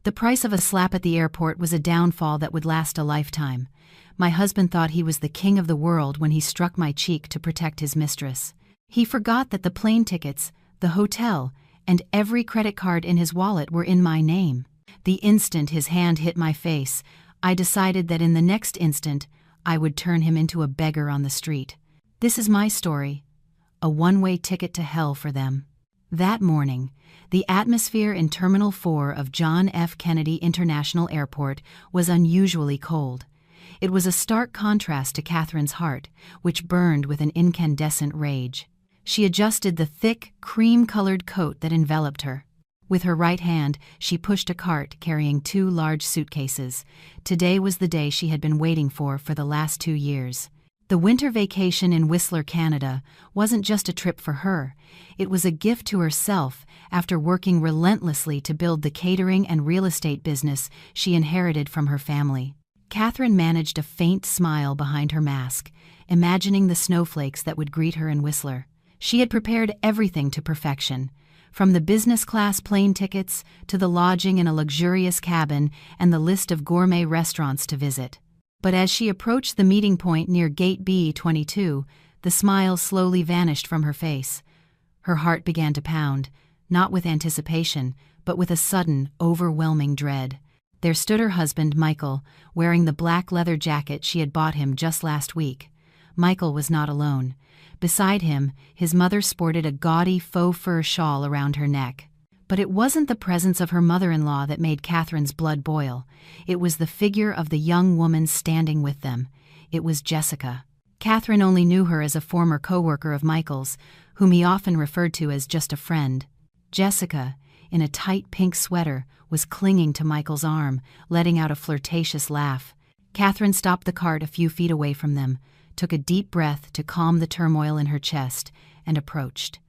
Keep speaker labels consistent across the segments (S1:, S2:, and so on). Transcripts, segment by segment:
S1: The price of a slap at the airport was a downfall that would last a lifetime. My husband thought he was the king of the world when he struck my cheek to protect his mistress. He forgot that the plane tickets, the hotel, and every credit card in his wallet were in my name. The instant his hand hit my face, I decided that in the next instant, I would turn him into a beggar on the street. This is my story. A one-way ticket to hell for them. That morning, the atmosphere in Terminal 4 of John F. Kennedy International Airport was unusually cold. It was a stark contrast to Catherine's heart, which burned with an incandescent rage. She adjusted the thick, cream-colored coat that enveloped her. With her right hand, she pushed a cart carrying 2 large suitcases. Today was the day she had been waiting for the last 2 years. The winter vacation in Whistler, Canada, wasn't just a trip for her. It was a gift to herself after working relentlessly to build the catering and real estate business she inherited from her family. Catherine managed a faint smile behind her mask, imagining the snowflakes that would greet her in Whistler. She had prepared everything to perfection, from the business-class plane tickets to the lodging in a luxurious cabin and the list of gourmet restaurants to visit. But as she approached the meeting point near Gate B-22, the smile slowly vanished from her face. Her heart began to pound, not with anticipation, but with a sudden, overwhelming dread. There stood her husband, Michael, wearing the black leather jacket she had bought him just last week. Michael was not alone. Beside him, his mother sported a gaudy faux fur shawl around her neck. But it wasn't the presence of her mother-in-law that made Catherine's blood boil. It was the figure of the young woman standing with them. It was Jessica. Catherine only knew her as a former co-worker of Michael's, whom he often referred to as just a friend. Jessica, in a tight pink sweater, was clinging to Michael's arm, letting out a flirtatious laugh. Catherine stopped the cart a few feet away from them, took a deep breath to calm the turmoil in her chest, and approached.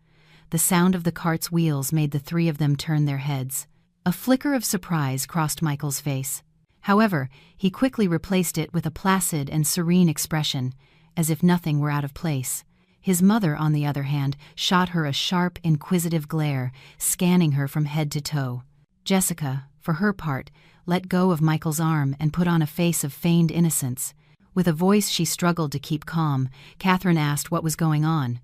S1: The sound of the cart's wheels made the 3 of them turn their heads. A flicker of surprise crossed Michael's face. However, he quickly replaced it with a placid and serene expression, as if nothing were out of place. His mother, on the other hand, shot her a sharp, inquisitive glare, scanning her from head to toe. Jessica, for her part, let go of Michael's arm and put on a face of feigned innocence. With a voice she struggled to keep calm, Catherine asked what was going on.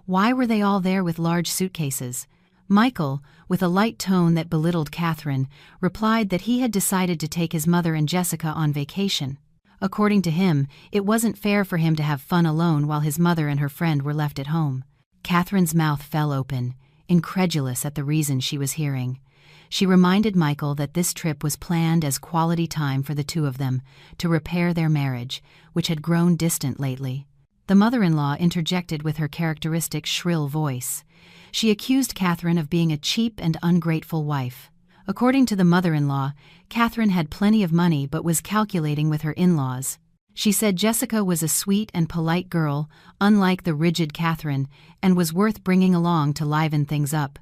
S1: Why were they all there with large suitcases? Michael, with a light tone that belittled Catherine, replied that he had decided to take his mother and Jessica on vacation. According to him, it wasn't fair for him to have fun alone while his mother and her friend were left at home. Catherine's mouth fell open, incredulous at the reason she was hearing. She reminded Michael that this trip was planned as quality time for the 2 of them, to repair their marriage, which had grown distant lately. The mother-in-law interjected with her characteristic shrill voice. She accused Catherine of being a cheap and ungrateful wife. According to the mother-in-law, Catherine had plenty of money but was calculating with her in-laws. She said Jessica was a sweet and polite girl, unlike the rigid Catherine, and was worth bringing along to liven things up.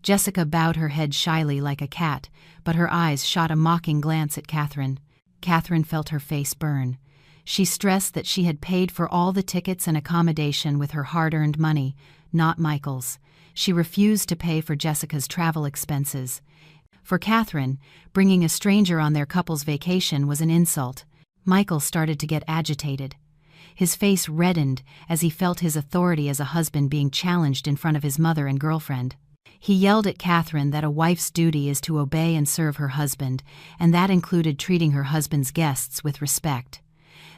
S1: Jessica bowed her head shyly like a cat, but her eyes shot a mocking glance at Catherine. Catherine felt her face burn. She stressed that she had paid for all the tickets and accommodation with her hard-earned money, not Michael's. She refused to pay for Jessica's travel expenses. For Catherine, bringing a stranger on their couple's vacation was an insult. Michael started to get agitated. His face reddened as he felt his authority as a husband being challenged in front of his mother and girlfriend. He yelled at Catherine that a wife's duty is to obey and serve her husband, and that included treating her husband's guests with respect.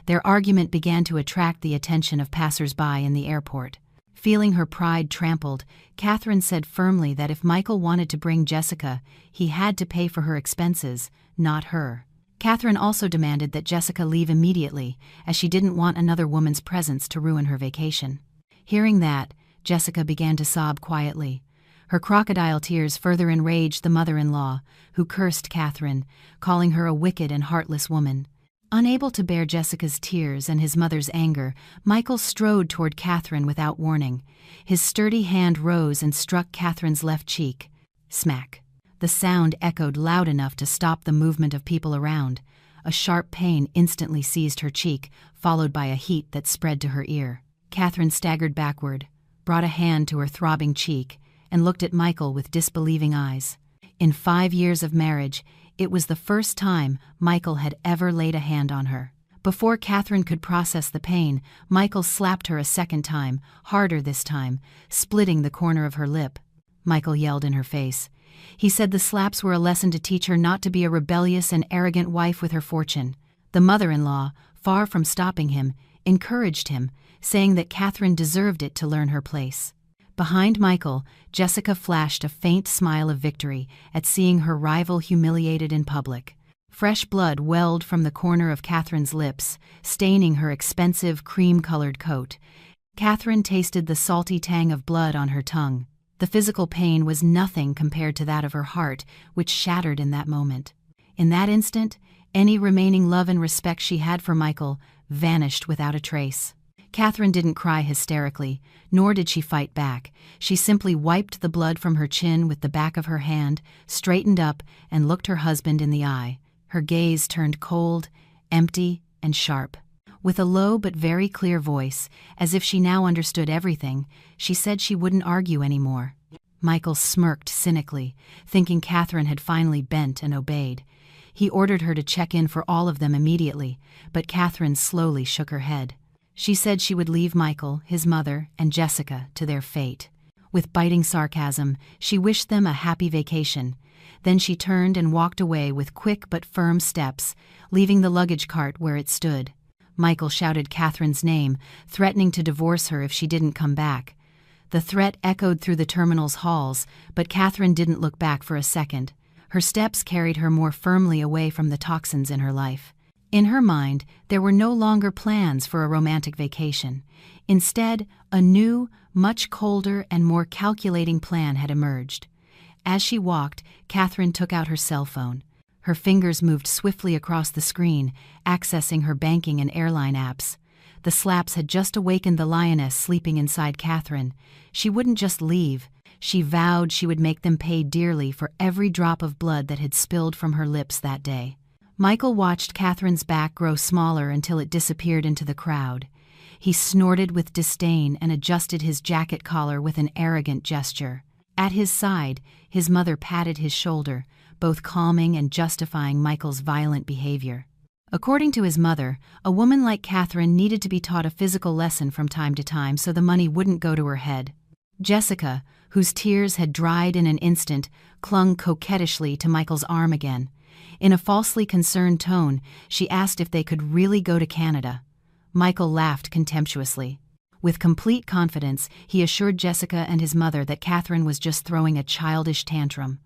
S1: Their argument began to attract the attention of passers-by in the airport. Feeling her pride trampled, Catherine said firmly that if Michael wanted to bring Jessica, he had to pay for her expenses, not her. Catherine also demanded that Jessica leave immediately, as she didn't want another woman's presence to ruin her vacation. Hearing that, Jessica began to sob quietly. Her crocodile tears further enraged the mother-in-law, who cursed Catherine, calling her a wicked and heartless woman. Unable to bear Jessica's tears and his mother's anger, Michael strode toward Catherine without warning. His sturdy hand rose and struck Catherine's left cheek. Smack. The sound echoed loud enough to stop the movement of people around. A sharp pain instantly seized her cheek, followed by a heat that spread to her ear. Catherine staggered backward, brought a hand to her throbbing cheek, and looked at Michael with disbelieving eyes. In 5 years of marriage, It was the first time Michael had ever laid a hand on her. Before Catherine could process the pain, Michael slapped her a second time, harder this time, splitting the corner of her lip. Michael yelled in her face. He said the slaps were a lesson to teach her not to be a rebellious and arrogant wife with her fortune. The mother-in-law, far from stopping him, encouraged him, saying that Catherine deserved it to learn her place. Behind Michael, Jessica flashed a faint smile of victory at seeing her rival humiliated in public. Fresh blood welled from the corner of Catherine's lips, staining her expensive cream-colored coat. Catherine tasted the salty tang of blood on her tongue. The physical pain was nothing compared to that of her heart, which shattered in that moment. In that instant, any remaining love and respect she had for Michael vanished without a trace. Catherine didn't cry hysterically, nor did she fight back. She simply wiped the blood from her chin with the back of her hand, straightened up, and looked her husband in the eye. Her gaze turned cold, empty, and sharp. With a low but very clear voice, as if she now understood everything, she said she wouldn't argue anymore. Michael smirked cynically, thinking Catherine had finally bent and obeyed. He ordered her to check in for all of them immediately, but Catherine slowly shook her head. She said she would leave Michael, his mother, and Jessica to their fate. With biting sarcasm, she wished them a happy vacation. Then she turned and walked away with quick but firm steps, leaving the luggage cart where it stood. Michael shouted Catherine's name, threatening to divorce her if she didn't come back. The threat echoed through the terminal's halls, but Catherine didn't look back for a second. Her steps carried her more firmly away from the toxins in her life. In her mind, there were no longer plans for a romantic vacation. Instead, a new, much colder and more calculating plan had emerged. As she walked, Catherine took out her cell phone. Her fingers moved swiftly across the screen, accessing her banking and airline apps. The slaps had just awakened the lioness sleeping inside Catherine. She wouldn't just leave. She vowed she would make them pay dearly for every drop of blood that had spilled from her lips that day. Michael watched Catherine's back grow smaller until it disappeared into the crowd. He snorted with disdain and adjusted his jacket collar with an arrogant gesture. At his side, his mother patted his shoulder, both calming and justifying Michael's violent behavior. According to his mother, a woman like Catherine needed to be taught a physical lesson from time to time so the money wouldn't go to her head. Jessica, whose tears had dried in an instant, clung coquettishly to Michael's arm again. In a falsely concerned tone, she asked if they could really go to Canada. Michael laughed contemptuously. With complete confidence, he assured Jessica and his mother that Catherine was just throwing a childish tantrum.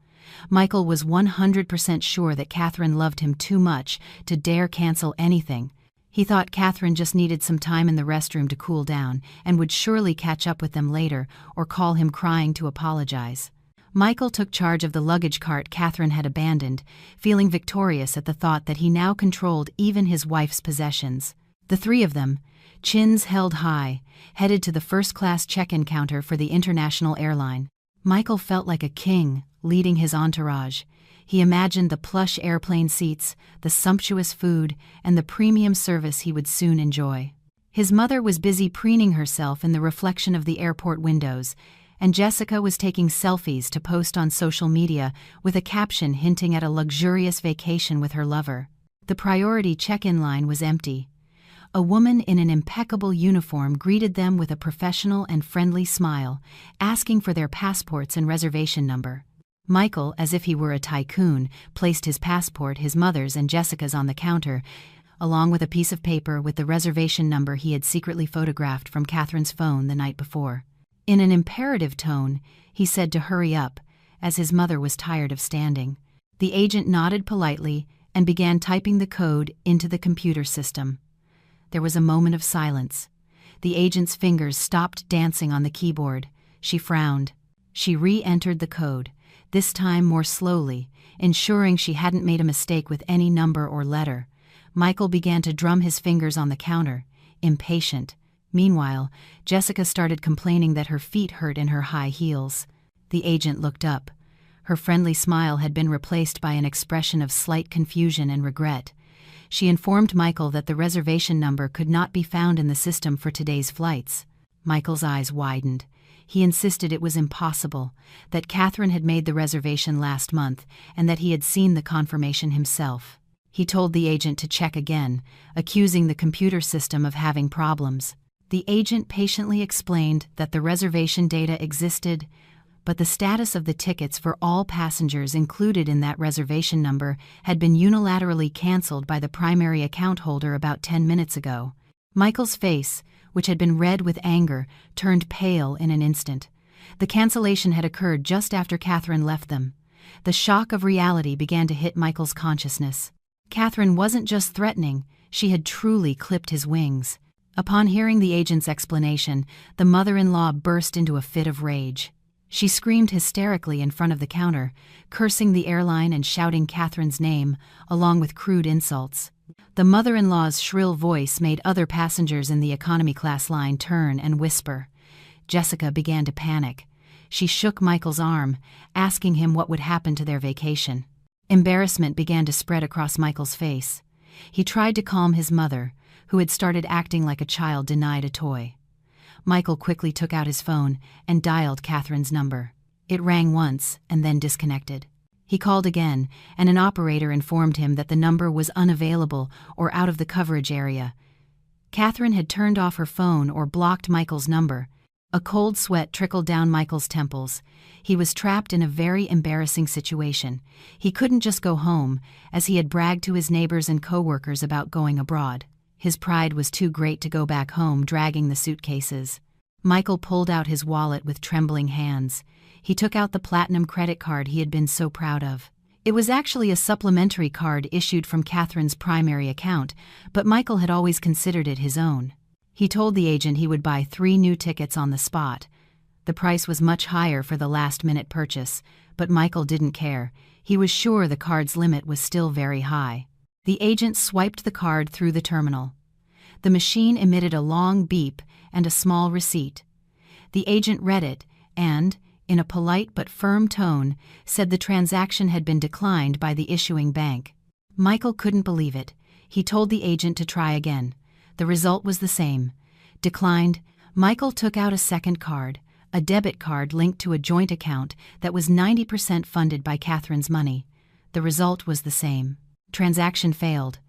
S1: Michael was 100% sure that Catherine loved him too much to dare cancel anything. He thought Catherine just needed some time in the restroom to cool down and would surely catch up with them later or call him crying to apologize. Michael took charge of the luggage cart Catherine had abandoned, feeling victorious at the thought that he now controlled even his wife's possessions. The three of them, chins held high, headed to the first-class check-in counter for the international airline. Michael felt like a king, leading his entourage. He imagined the plush airplane seats, the sumptuous food, and the premium service he would soon enjoy. His mother was busy preening herself in the reflection of the airport windows, and Jessica was taking selfies to post on social media with a caption hinting at a luxurious vacation with her lover. The priority check-in line was empty. A woman in an impeccable uniform greeted them with a professional and friendly smile, asking for their passports and reservation number. Michael, as if he were a tycoon, placed his passport, his mother's and Jessica's on the counter, along with a piece of paper with the reservation number he had secretly photographed from Catherine's phone the night before. In an imperative tone, he said to hurry up, as his mother was tired of standing. The agent nodded politely and began typing the code into the computer system. There was a moment of silence. The agent's fingers stopped dancing on the keyboard. She frowned. She re-entered the code, this time more slowly, ensuring she hadn't made a mistake with any number or letter. Michael began to drum his fingers on the counter, impatient. Meanwhile, Jessica started complaining that her feet hurt in her high heels. The agent looked up. Her friendly smile had been replaced by an expression of slight confusion and regret. She informed Michael that the reservation number could not be found in the system for today's flights. Michael's eyes widened. He insisted it was impossible, that Catherine had made the reservation last month and that he had seen the confirmation himself. He told the agent to check again, accusing the computer system of having problems. The agent patiently explained that the reservation data existed, but the status of the tickets for all passengers included in that reservation number had been unilaterally canceled by the primary account holder about 10 minutes ago. Michael's face, which had been red with anger, turned pale in an instant. The cancellation had occurred just after Catherine left them. The shock of reality began to hit Michael's consciousness. Catherine wasn't just threatening, she had truly clipped his wings. Upon hearing the agent's explanation, the mother-in-law burst into a fit of rage. She screamed hysterically in front of the counter, cursing the airline and shouting Catherine's name, along with crude insults. The mother-in-law's shrill voice made other passengers in the economy class line turn and whisper. Jessica began to panic. She shook Michael's arm, asking him what would happen to their vacation. Embarrassment began to spread across Michael's face. He tried to calm his mother, who had started acting like a child denied a toy. Michael quickly took out his phone and dialed Catherine's number. It rang once and then disconnected. He called again, and an operator informed him that the number was unavailable or out of the coverage area. Catherine had turned off her phone or blocked Michael's number. A cold sweat trickled down Michael's temples. He was trapped in a very embarrassing situation. He couldn't just go home, as he had bragged to his neighbors and co-workers about going abroad. His pride was too great to go back home dragging the suitcases. Michael pulled out his wallet with trembling hands. He took out the platinum credit card he had been so proud of. It was actually a supplementary card issued from Catherine's primary account, but Michael had always considered it his own. He told the agent he would buy 3 new tickets on the spot. The price was much higher for the last-minute purchase, but Michael didn't care. He was sure the card's limit was still very high. The agent swiped the card through the terminal. The machine emitted a long beep and a small receipt. The agent read it and, in a polite but firm tone, said the transaction had been declined by the issuing bank. Michael couldn't believe it. He told the agent to try again. The result was the same. Declined. Michael took out a second card, a debit card linked to a joint account that was 90% funded by Catherine's money. The result was the same. Transaction failed.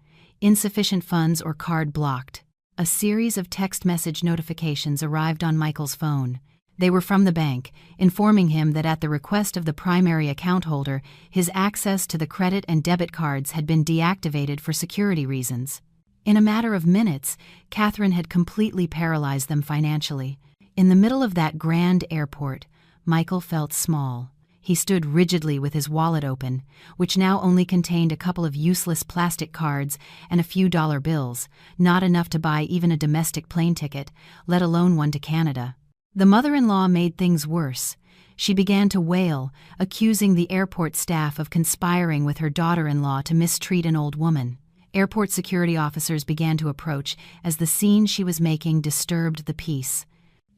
S1: Insufficient funds or card blocked. A series of text message notifications arrived on Michael's phone. They were from the bank, informing him that at the request of the primary account holder, his access to the credit and debit cards had been deactivated for security reasons. In a matter of minutes, Catherine had completely paralyzed them financially. In the middle of that grand airport, Michael felt small. He stood rigidly with his wallet open, which now only contained a couple of useless plastic cards and a few dollar bills, not enough to buy even a domestic plane ticket, let alone one to Canada. The mother-in-law made things worse. She began to wail, accusing the airport staff of conspiring with her daughter-in-law to mistreat an old woman. Airport security officers began to approach as the scene she was making disturbed the peace.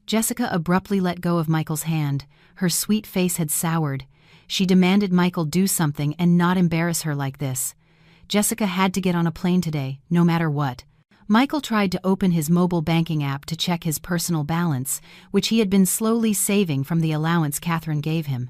S1: Jessica abruptly let go of Michael's hand. Her sweet face had soured. She demanded Michael do something and not embarrass her like this. Jessica had to get on a plane today, no matter what. Michael tried to open his mobile banking app to check his personal balance, which he had been slowly saving from the allowance Catherine gave him.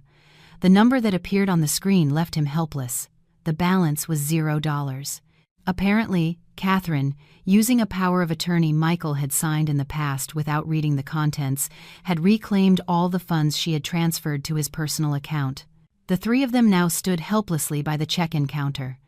S1: The number that appeared on the screen left him helpless. The balance was $0. Apparently, Catherine, using a power of attorney Michael had signed in the past without reading the contents, had reclaimed all the funds she had transferred to his personal account. The 3 of them now stood helplessly by the check-in counter.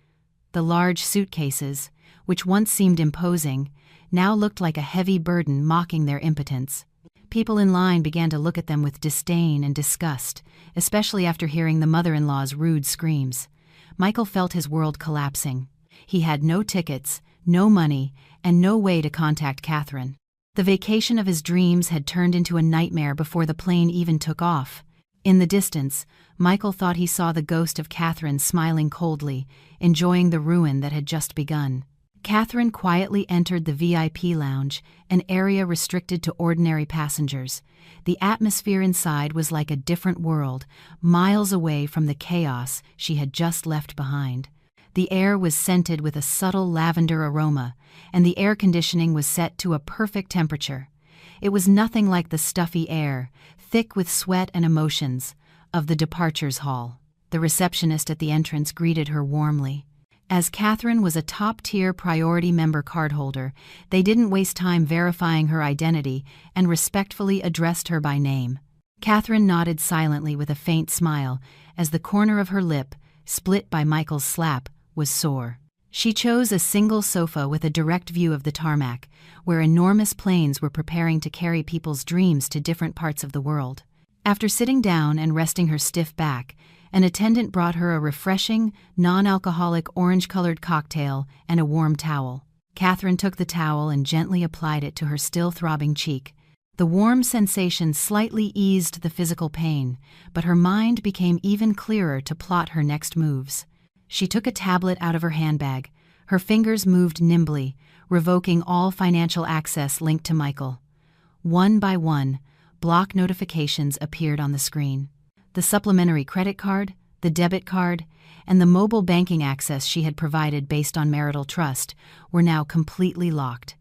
S1: The large suitcases, which once seemed imposing, now looked like a heavy burden mocking their impotence. People in line began to look at them with disdain and disgust, especially after hearing the mother-in-law's rude screams. Michael felt his world collapsing. He had no tickets, no money, and no way to contact Catherine. The vacation of his dreams had turned into a nightmare before the plane even took off. In the distance, Michael thought he saw the ghost of Catherine smiling coldly, enjoying the ruin that had just begun. Catherine quietly entered the VIP lounge, an area restricted to ordinary passengers. The atmosphere inside was like a different world, miles away from the chaos she had just left behind. The air was scented with a subtle lavender aroma, and the air conditioning was set to a perfect temperature. It was nothing like the stuffy air, thick with sweat and emotions, of the departures hall. The receptionist at the entrance greeted her warmly. As Catherine was a top-tier priority member cardholder, they didn't waste time verifying her identity and respectfully addressed her by name. Catherine nodded silently with a faint smile, as the corner of her lip, split by Michael's slap, was sore. She chose a single sofa with a direct view of the tarmac, where enormous planes were preparing to carry people's dreams to different parts of the world. After sitting down and resting her stiff back, an attendant brought her a refreshing, non-alcoholic orange-colored cocktail and a warm towel. Catherine took the towel and gently applied it to her still-throbbing cheek. The warm sensation slightly eased the physical pain, but her mind became even clearer to plot her next moves. She took a tablet out of her handbag. Her fingers moved nimbly, revoking all financial access linked to Michael. One by one, block notifications appeared on the screen. The supplementary credit card, the debit card, and the mobile banking access she had provided based on marital trust were now completely locked.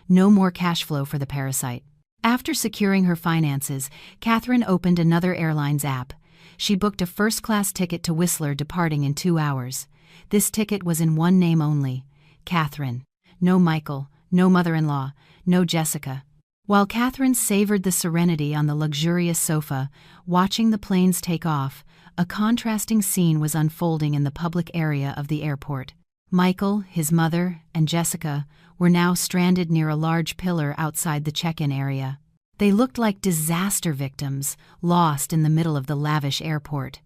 S1: No more cash flow for the parasite. After securing her finances, Catherine opened another airline's app. She booked a first-class ticket to Whistler departing in 2 hours. This ticket was in one name only: Catherine. No Michael, no mother-in-law, no Jessica. While Catherine savored the serenity on the luxurious sofa, watching the planes take off, a contrasting scene was unfolding in the public area of the airport. Michael, his mother, and Jessica were now stranded near a large pillar outside the check-in area. They looked like disaster victims, lost in the middle of the lavish airport.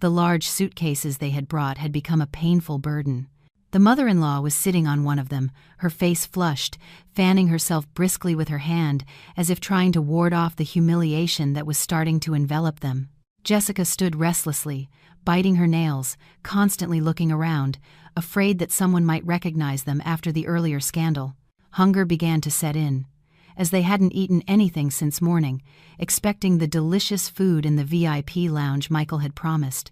S1: The large suitcases they had brought had become a painful burden. The mother-in-law was sitting on one of them, her face flushed, fanning herself briskly with her hand, as if trying to ward off the humiliation that was starting to envelop them. Jessica stood restlessly, biting her nails, constantly looking around, afraid that someone might recognize them after the earlier scandal. Hunger began to set in, as they hadn't eaten anything since morning, expecting the delicious food in the VIP lounge Michael had promised.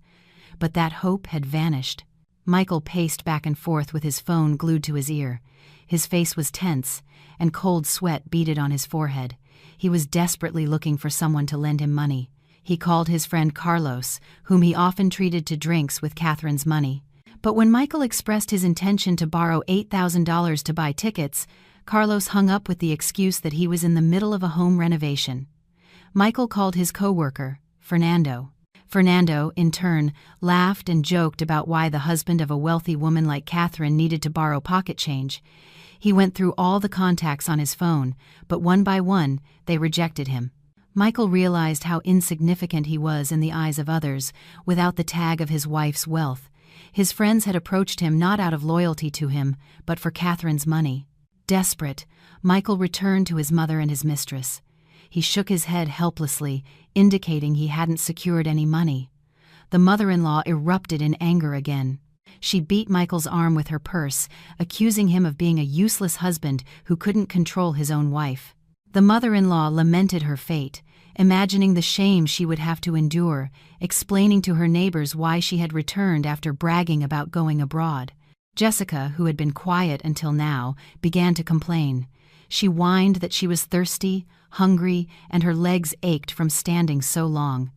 S1: But that hope had vanished. Michael paced back and forth with his phone glued to his ear. His face was tense, and cold sweat beaded on his forehead. He was desperately looking for someone to lend him money. He called his friend Carlos, whom he often treated to drinks with Catherine's money. But when Michael expressed his intention to borrow $8,000 to buy tickets, Carlos hung up with the excuse that he was in the middle of a home renovation. Michael called his co-worker, Fernando. Fernando, in turn, laughed and joked about why the husband of a wealthy woman like Catherine needed to borrow pocket change. He went through all the contacts on his phone, but one by one, they rejected him. Michael realized how insignificant he was in the eyes of others without the tag of his wife's wealth. His friends had approached him not out of loyalty to him, but for Catherine's money. Desperate, Michael returned to his mother and his mistress. He shook his head helplessly, indicating he hadn't secured any money. The mother-in-law erupted in anger again. She beat Michael's arm with her purse, accusing him of being a useless husband who couldn't control his own wife. The mother-in-law lamented her fate, imagining the shame she would have to endure, explaining to her neighbors why she had returned after bragging about going abroad. Jessica, who had been quiet until now, began to complain. She whined that she was thirsty, hungry, and her legs ached from standing so long.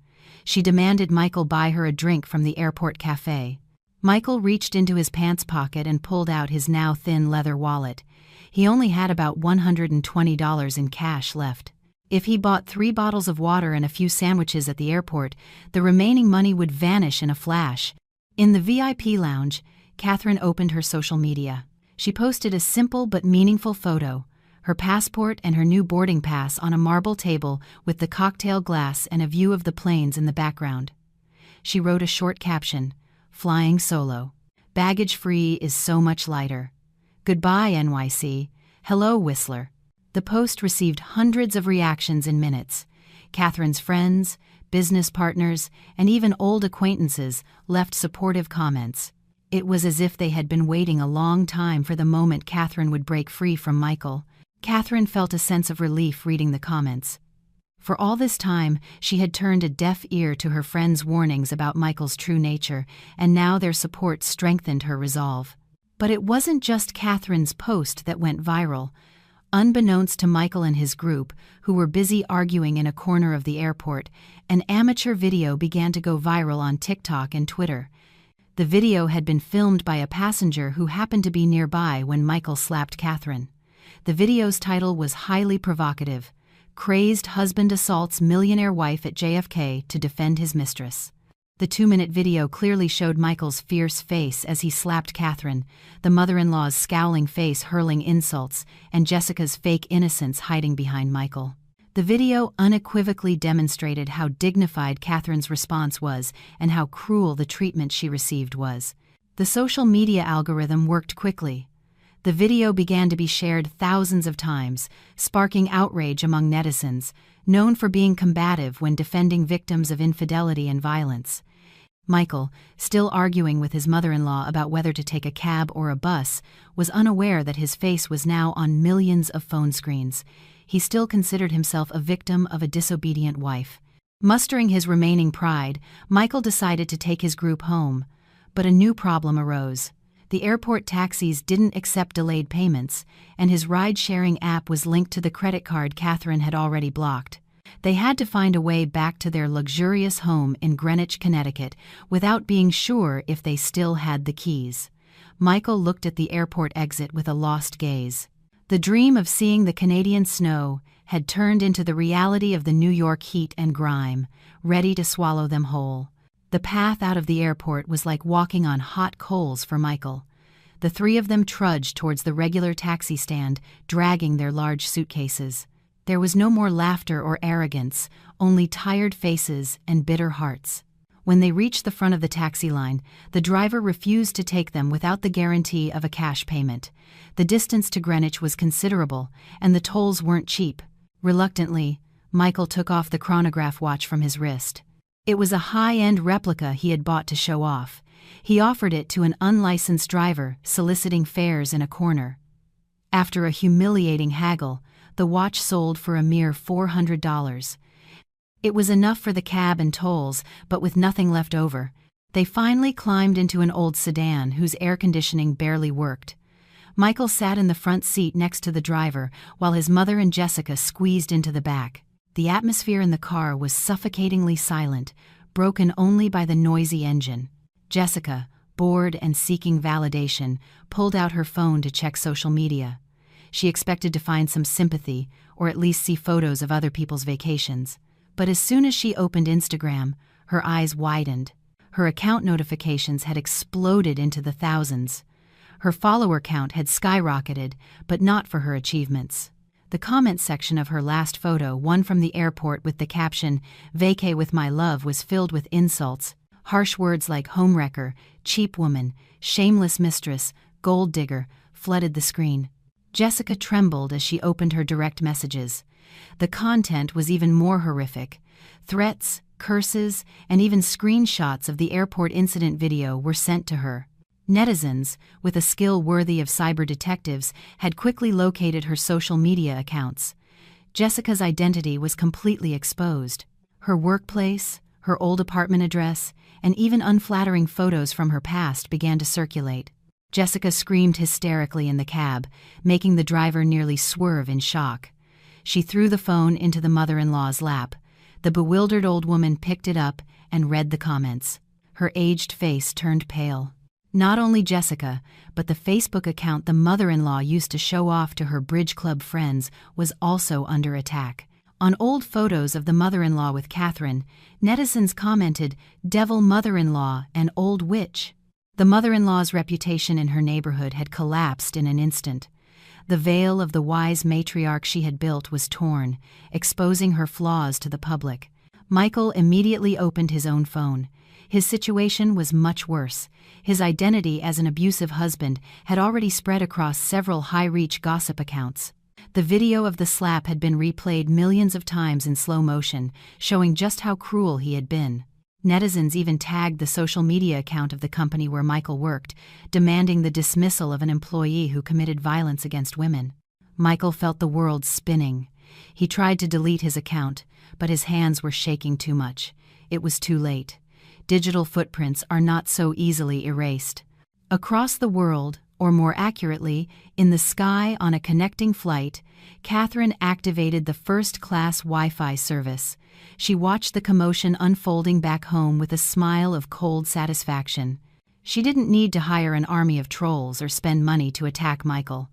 S1: She demanded Michael buy her a drink from the airport cafe. Michael reached into his pants pocket and pulled out his now thin leather wallet. He only had about $120 in cash left. If he bought 3 bottles of water and a few sandwiches at the airport, the remaining money would vanish in a flash. In the VIP lounge, Catherine opened her social media. She posted a simple but meaningful photo: her passport and her new boarding pass on a marble table with the cocktail glass and a view of the planes in the background. She wrote a short caption: "Flying solo. Baggage-free is so much lighter. Goodbye, NYC. Hello, Whistler." The post received hundreds of reactions in minutes. Catherine's friends, business partners, and even old acquaintances left supportive comments. It was as if they had been waiting a long time for the moment Catherine would break free from Michael. Catherine felt a sense of relief reading the comments. For all this time, she had turned a deaf ear to her friends' warnings about Michael's true nature, and now their support strengthened her resolve. But it wasn't just Catherine's post that went viral. Unbeknownst to Michael and his group, who were busy arguing in a corner of the airport, an amateur video began to go viral on TikTok and Twitter. The video had been filmed by a passenger who happened to be nearby when Michael slapped Catherine. The video's title was highly provocative: "Crazed husband assaults millionaire wife at JFK to defend his mistress." The 2-minute video clearly showed Michael's fierce face as he slapped Catherine, the mother-in-law's scowling face hurling insults, and Jessica's fake innocence hiding behind Michael. The video unequivocally demonstrated how dignified Catherine's response was and how cruel the treatment she received was. The social media algorithm worked quickly. The video began to be shared thousands of times, sparking outrage among netizens, known for being combative when defending victims of infidelity and violence. Michael, still arguing with his mother-in-law about whether to take a cab or a bus, was unaware that his face was now on millions of phone screens. He still considered himself a victim of a disobedient wife. Mustering his remaining pride, Michael decided to take his group home. But a new problem arose. The airport taxis didn't accept delayed payments, and his ride-sharing app was linked to the credit card Catherine had already blocked. They had to find a way back to their luxurious home in Greenwich, Connecticut, without being sure if they still had the keys. Michael looked at the airport exit with a lost gaze. The dream of seeing the Canadian snow had turned into the reality of the New York heat and grime, ready to swallow them whole. The path out of the airport was like walking on hot coals for Michael. The three of them trudged towards the regular taxi stand, dragging their large suitcases. There was no more laughter or arrogance, only tired faces and bitter hearts. When they reached the front of the taxi line, the driver refused to take them without the guarantee of a cash payment. The distance to Greenwich was considerable, and the tolls weren't cheap. Reluctantly, Michael took off the chronograph watch from his wrist. It was a high-end replica he had bought to show off. He offered it to an unlicensed driver, soliciting fares in a corner. After a humiliating haggle, the watch sold for a mere $400. It was enough for the cab and tolls, but with nothing left over. They finally climbed into an old sedan whose air conditioning barely worked. Michael sat in the front seat next to the driver, while his mother and Jessica squeezed into the back. The atmosphere in the car was suffocatingly silent, broken only by the noisy engine. Jessica, bored and seeking validation, pulled out her phone to check social media. She expected to find some sympathy, or at least see photos of other people's vacations. But as soon as she opened Instagram, her eyes widened. Her account notifications had exploded into the thousands. Her follower count had skyrocketed, but not for her achievements. The comment section of her last photo, one from the airport with the caption, "Vacay with my love," was filled with insults. Harsh words like homewrecker, cheap woman, shameless mistress, gold digger flooded the screen. Jessica trembled as she opened her direct messages. The content was even more horrific. Threats, curses, and even screenshots of the airport incident video were sent to her. Netizens, with a skill worthy of cyber detectives, had quickly located her social media accounts. Jessica's identity was completely exposed. Her workplace, her old apartment address, and even unflattering photos from her past began to circulate. Jessica screamed hysterically in the cab, making the driver nearly swerve in shock. She threw the phone into the mother-in-law's lap. The bewildered old woman picked it up and read the comments. Her aged face turned pale. Not only Jessica, but the Facebook account the mother-in-law used to show off to her bridge club friends was also under attack. On old photos of the mother-in-law with Catherine, netizens commented, "Devil mother-in-law and old witch." The mother-in-law's reputation in her neighborhood had collapsed in an instant. The veil of the wise matriarch she had built was torn, exposing her flaws to the public. Michael immediately opened his own phone. His situation was much worse. His identity as an abusive husband had already spread across several high-reach gossip accounts. The video of the slap had been replayed millions of times in slow motion, showing just how cruel he had been. Netizens even tagged the social media account of the company where Michael worked, demanding the dismissal of an employee who committed violence against women. Michael felt the world spinning. He tried to delete his account, but his hands were shaking too much. It was too late. Digital footprints are not so easily erased. Across the world, or more accurately, in the sky on a connecting flight, Catherine activated the first-class Wi-Fi service. She watched the commotion unfolding back home with a smile of cold satisfaction. She didn't need to hire an army of trolls or spend money to attack Michael.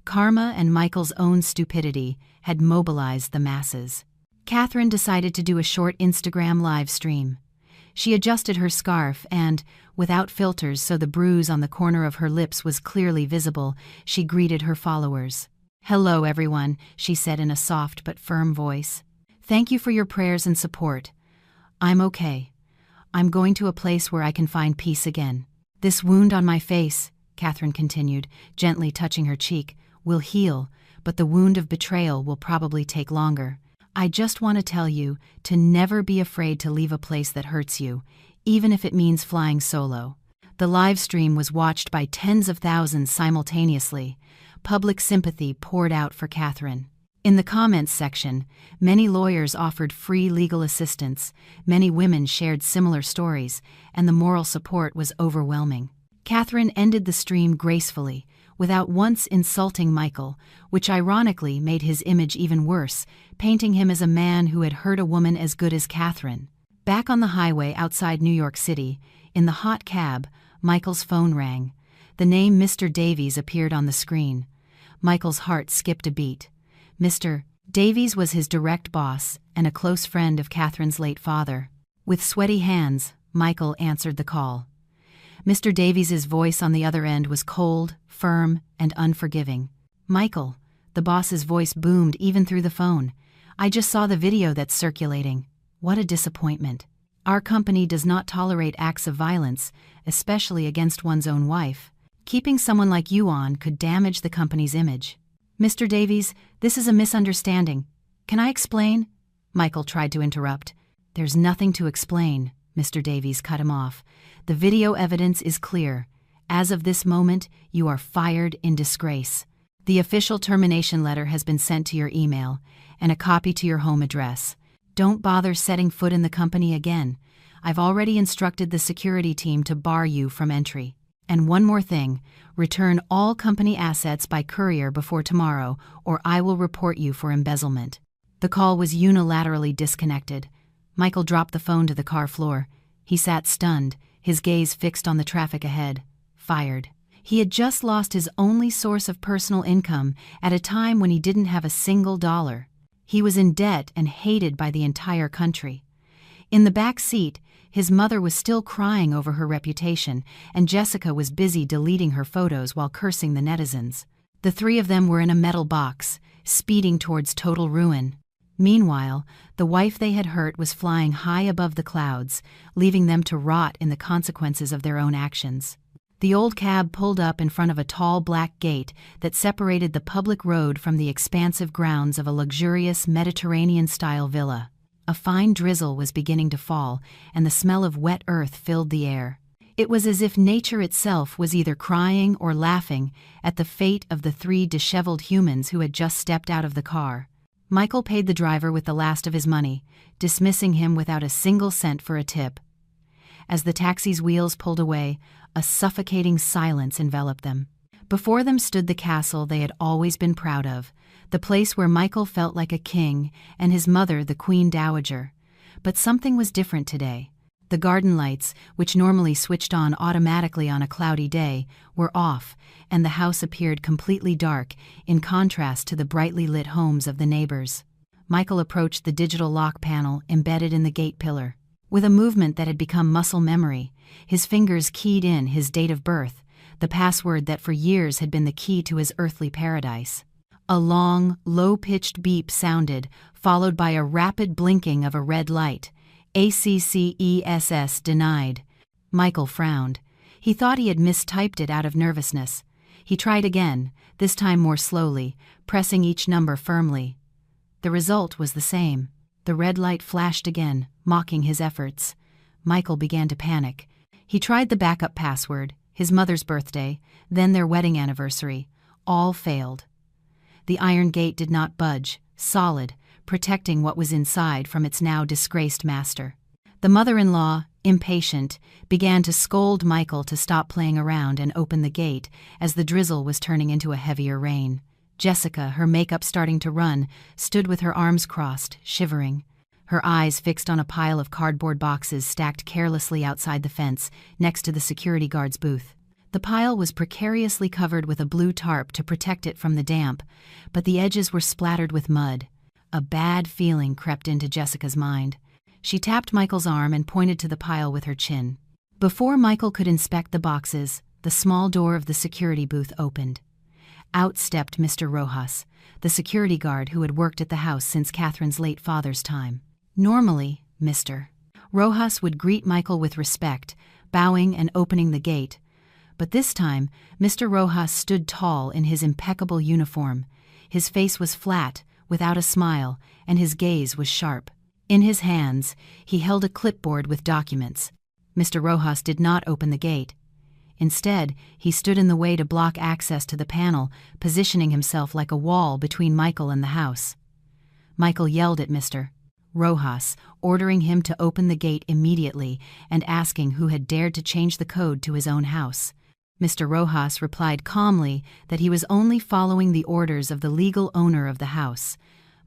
S1: Karma and Michael's own stupidity had mobilized the masses. Catherine decided to do a short Instagram live stream. She adjusted her scarf and, without filters so the bruise on the corner of her lips was clearly visible, she greeted her followers. "Hello everyone," she said in a soft but firm voice. "Thank you for your prayers and support. I'm okay. I'm going to a place where I can find peace again. This wound on my face," Catherine continued, gently touching her cheek, "will heal, but the wound of betrayal will probably take longer. I just want to tell you to never be afraid to leave a place that hurts you, even if it means flying solo." The live stream was watched by tens of thousands simultaneously. Public sympathy poured out for Catherine. In the comments section, many lawyers offered free legal assistance, many women shared similar stories, and the moral support was overwhelming. Catherine ended the stream gracefully, without once insulting Michael, which ironically made his image even worse, painting him as a man who had hurt a woman as good as Catherine. Back on the highway outside New York City, in the hot cab, Michael's phone rang. The name Mr. Davies appeared on the screen. Michael's heart skipped a beat. Mr. Davies was his direct boss and a close friend of Catherine's late father. With sweaty hands, Michael answered the call. Mr. Davies's voice on the other end was cold, firm, and unforgiving. "Michael," the boss's voice boomed even through the phone. "I just saw the video that's circulating. What a disappointment. Our company does not tolerate acts of violence, especially against one's own wife. Keeping someone like you on could damage the company's image." "Mr. Davies, this is a misunderstanding. Can I explain?" Michael tried to interrupt. "There's nothing to explain," Mr. Davies cut him off. "The video evidence is clear. As of this moment, you are fired in disgrace. The official termination letter has been sent to your email, and a copy to your home address. Don't bother setting foot in the company again. I've already instructed the security team to bar you from entry. And one more thing, return all company assets by courier before tomorrow, or I will report you for embezzlement." The call was unilaterally disconnected. Michael dropped the phone to the car floor. He sat stunned, his gaze fixed on the traffic ahead. Fired. He had just lost his only source of personal income at a time when he didn't have a single dollar. He was in debt and hated by the entire country. In the back seat, his mother was still crying over her reputation, and Jessica was busy deleting her photos while cursing the netizens. The three of them were in a metal box, speeding towards total ruin. Meanwhile, the wife they had hurt was flying high above the clouds, leaving them to rot in the consequences of their own actions. The old cab pulled up in front of a tall black gate that separated the public road from the expansive grounds of a luxurious Mediterranean-style villa. A fine drizzle was beginning to fall, and the smell of wet earth filled the air. It was as if nature itself was either crying or laughing at the fate of the three disheveled humans who had just stepped out of the car. Michael paid the driver with the last of his money, dismissing him without a single cent for a tip. As the taxi's wheels pulled away, a suffocating silence enveloped them. Before them stood the castle they had always been proud of, the place where Michael felt like a king and his mother the Queen Dowager. But something was different today. The garden lights, which normally switched on automatically on a cloudy day, were off, and the house appeared completely dark, in contrast to the brightly lit homes of the neighbors. Michael approached the digital lock panel embedded in the gate pillar. With a movement that had become muscle memory, his fingers keyed in his date of birth, the password that for years had been the key to his earthly paradise. A long, low-pitched beep sounded, followed by a rapid blinking of a red light. "ACCESS denied." Michael frowned. He thought he had mistyped it out of nervousness. He tried again, this time more slowly, pressing each number firmly. The result was the same. The red light flashed again, mocking his efforts. Michael began to panic. He tried the backup password, his mother's birthday, then their wedding anniversary. All failed. The iron gate did not budge, solid, protecting what was inside from its now disgraced master. The mother-in-law, impatient, began to scold Michael to stop playing around and open the gate as the drizzle was turning into a heavier rain. Jessica, her makeup starting to run, stood with her arms crossed, shivering. Her eyes fixed on a pile of cardboard boxes stacked carelessly outside the fence, next to the security guard's booth. The pile was precariously covered with a blue tarp to protect it from the damp, but the edges were splattered with mud. A bad feeling crept into Jessica's mind. She tapped Michael's arm and pointed to the pile with her chin. Before Michael could inspect the boxes, the small door of the security booth opened. Out stepped Mr. Rojas, the security guard who had worked at the house since Catherine's late father's time. Normally, Mr. Rojas would greet Michael with respect, bowing and opening the gate. But this time, Mr. Rojas stood tall in his impeccable uniform. His face was flat, without a smile, and his gaze was sharp. In his hands, he held a clipboard with documents. Mr. Rojas did not open the gate. Instead, he stood in the way to block access to the panel, positioning himself like a wall between Michael and the house. Michael yelled at Mr. Rojas, ordering him to open the gate immediately and asking who had dared to change the code to his own house. Mr. Rojas replied calmly that he was only following the orders of the legal owner of the house.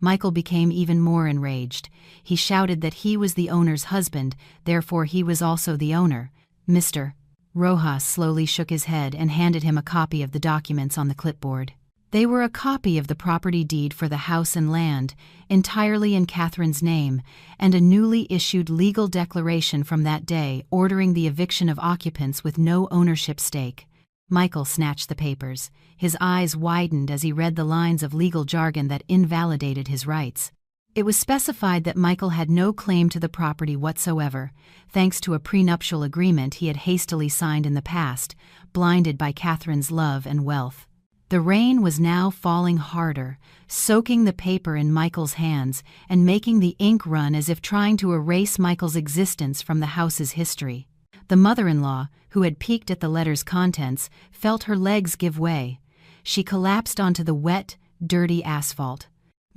S1: Michael became even more enraged. He shouted that he was the owner's husband, therefore he was also the owner. Mr. Rojas slowly shook his head and handed him a copy of the documents on the clipboard. They were a copy of the property deed for the house and land, entirely in Catherine's name, and a newly issued legal declaration from that day ordering the eviction of occupants with no ownership stake. Michael snatched the papers. His eyes widened as he read the lines of legal jargon that invalidated his rights. It was specified that Michael had no claim to the property whatsoever, thanks to a prenuptial agreement he had hastily signed in the past, blinded by Catherine's love and wealth. The rain was now falling harder, soaking the paper in Michael's hands and making the ink run as if trying to erase Michael's existence from the house's history. The mother-in-law, who had peeked at the letter's contents, felt her legs give way. She collapsed onto the wet, dirty asphalt.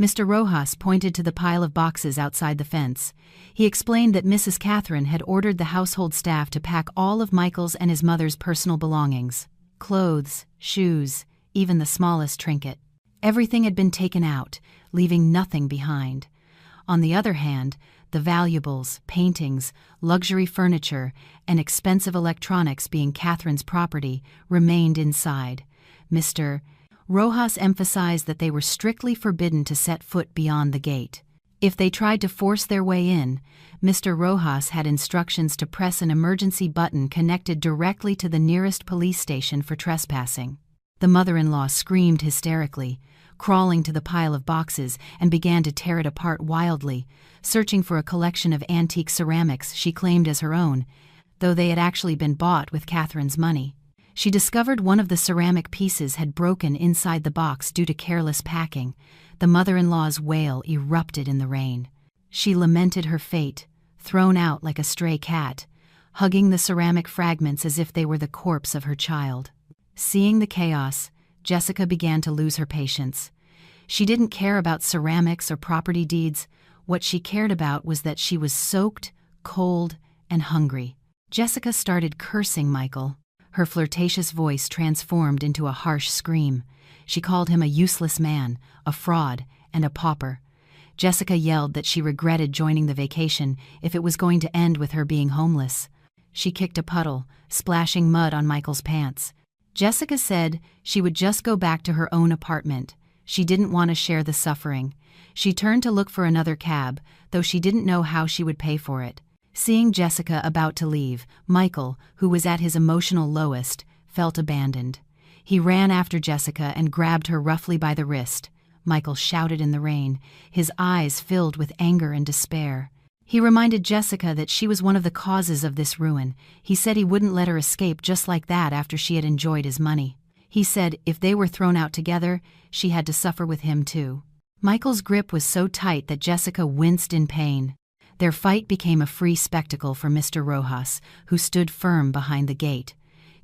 S1: Mr. Rojas pointed to the pile of boxes outside the fence. He explained that Mrs. Catherine had ordered the household staff to pack all of Michael's and his mother's personal belongings. Clothes, shoes, even the smallest trinket. Everything had been taken out, leaving nothing behind. On the other hand, the valuables, paintings, luxury furniture, and expensive electronics being Catherine's property remained inside. Mr. Rojas emphasized that they were strictly forbidden to set foot beyond the gate. If they tried to force their way in, Mr. Rojas had instructions to press an emergency button connected directly to the nearest police station for trespassing. The mother-in-law screamed hysterically, crawling to the pile of boxes and began to tear it apart wildly, searching for a collection of antique ceramics she claimed as her own, though they had actually been bought with Catherine's money. She discovered one of the ceramic pieces had broken inside the box due to careless packing. The mother-in-law's wail erupted in the rain. She lamented her fate, thrown out like a stray cat, hugging the ceramic fragments as if they were the corpse of her child. Seeing the chaos, Jessica began to lose her patience. She didn't care about ceramics or property deeds. What she cared about was that she was soaked, cold, and hungry. Jessica started cursing Michael. Her flirtatious voice transformed into a harsh scream. She called him a useless man, a fraud, and a pauper. Jessica yelled that she regretted joining the vacation if it was going to end with her being homeless. She kicked a puddle, splashing mud on Michael's pants. Jessica said she would just go back to her own apartment. She didn't want to share the suffering. She turned to look for another cab, though she didn't know how she would pay for it. Seeing Jessica about to leave, Michael, who was at his emotional lowest, felt abandoned. He ran after Jessica and grabbed her roughly by the wrist. Michael shouted in the rain, his eyes filled with anger and despair. He reminded Jessica that she was one of the causes of this ruin. He said he wouldn't let her escape just like that after she had enjoyed his money. He said if they were thrown out together, she had to suffer with him too. Michael's grip was so tight that Jessica winced in pain. Their fight became a free spectacle for Mr. Rojas, who stood firm behind the gate.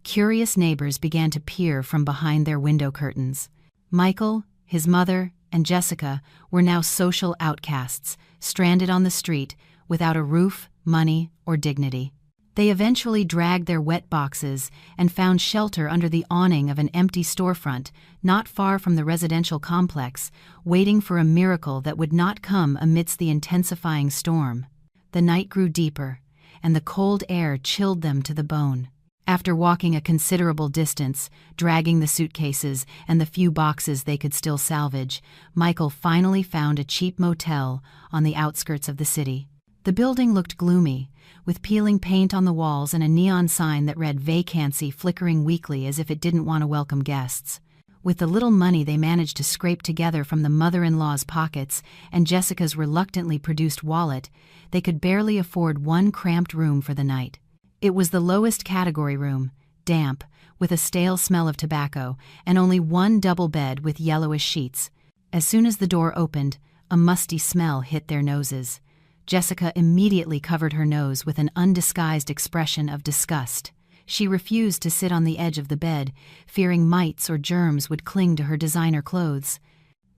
S1: Curious neighbors began to peer from behind their window curtains. Michael, his mother, and Jessica were now social outcasts, stranded on the street, without a roof, money, or dignity. They eventually dragged their wet boxes and found shelter under the awning of an empty storefront not far from the residential complex, waiting for a miracle that would not come amidst the intensifying storm. The night grew deeper, and the cold air chilled them to the bone. After walking a considerable distance, dragging the suitcases and the few boxes they could still salvage, Michael finally found a cheap motel on the outskirts of the city. The building looked gloomy, with peeling paint on the walls and a neon sign that read "Vacancy" flickering weakly as if it didn't want to welcome guests. With the little money they managed to scrape together from the mother-in-law's pockets and Jessica's reluctantly produced wallet, they could barely afford one cramped room for the night. It was the lowest category room, damp, with a stale smell of tobacco, and only one double bed with yellowish sheets. As soon as the door opened, a musty smell hit their noses. Jessica immediately covered her nose with an undisguised expression of disgust. She refused to sit on the edge of the bed, fearing mites or germs would cling to her designer clothes.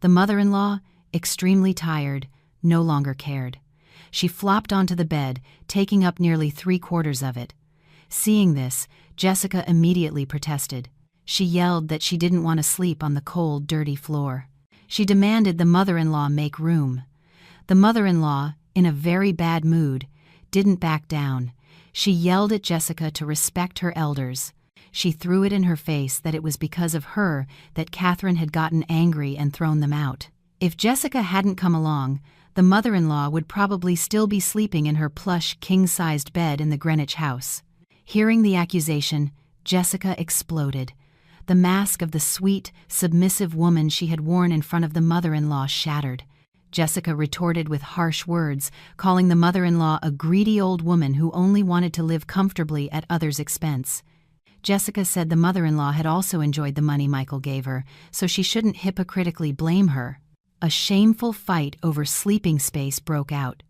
S1: The mother-in-law, extremely tired, no longer cared. She flopped onto the bed, taking up nearly 3/4 of it. Seeing this, Jessica immediately protested. She yelled that she didn't want to sleep on the cold, dirty floor. She demanded the mother-in-law make room. The mother-in-law, in a very bad mood, didn't back down. She yelled at Jessica to respect her elders. She threw it in her face that it was because of her that Catherine had gotten angry and thrown them out. If Jessica hadn't come along, the mother-in-law would probably still be sleeping in her plush, king-sized bed in the Greenwich house. Hearing the accusation, Jessica exploded. The mask of the sweet, submissive woman she had worn in front of the mother-in-law shattered. Jessica retorted with harsh words, calling the mother-in-law a greedy old woman who only wanted to live comfortably at others' expense. Jessica said the mother-in-law had also enjoyed the money Michael gave her, so she shouldn't hypocritically blame her. A shameful fight over sleeping space broke out.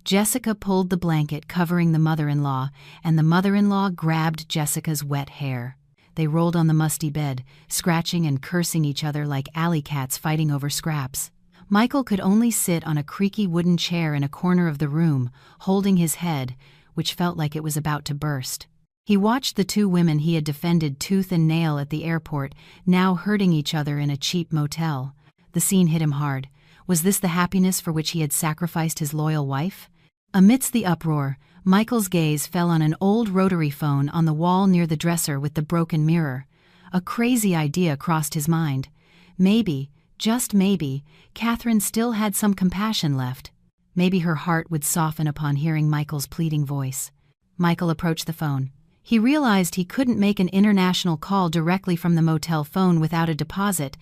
S1: Jessica pulled the blanket covering the mother-in-law, and the mother-in-law grabbed Jessica's wet hair. They rolled on the musty bed, scratching and cursing each other like alley cats fighting over scraps. Michael could only sit on a creaky wooden chair in a corner of the room, holding his head, which felt like it was about to burst. He watched the two women he had defended tooth and nail at the airport now hurting each other in a cheap motel. The scene hit him hard. Was this the happiness for which he had sacrificed his loyal wife? Amidst the uproar, Michael's gaze fell on an old rotary phone on the wall near the dresser with the broken mirror. A crazy idea crossed his mind. Maybe, just maybe, Catherine still had some compassion left. Maybe her heart would soften upon hearing Michael's pleading voice. Michael approached the phone. He realized he couldn't make an international call directly from the motel phone without a deposit,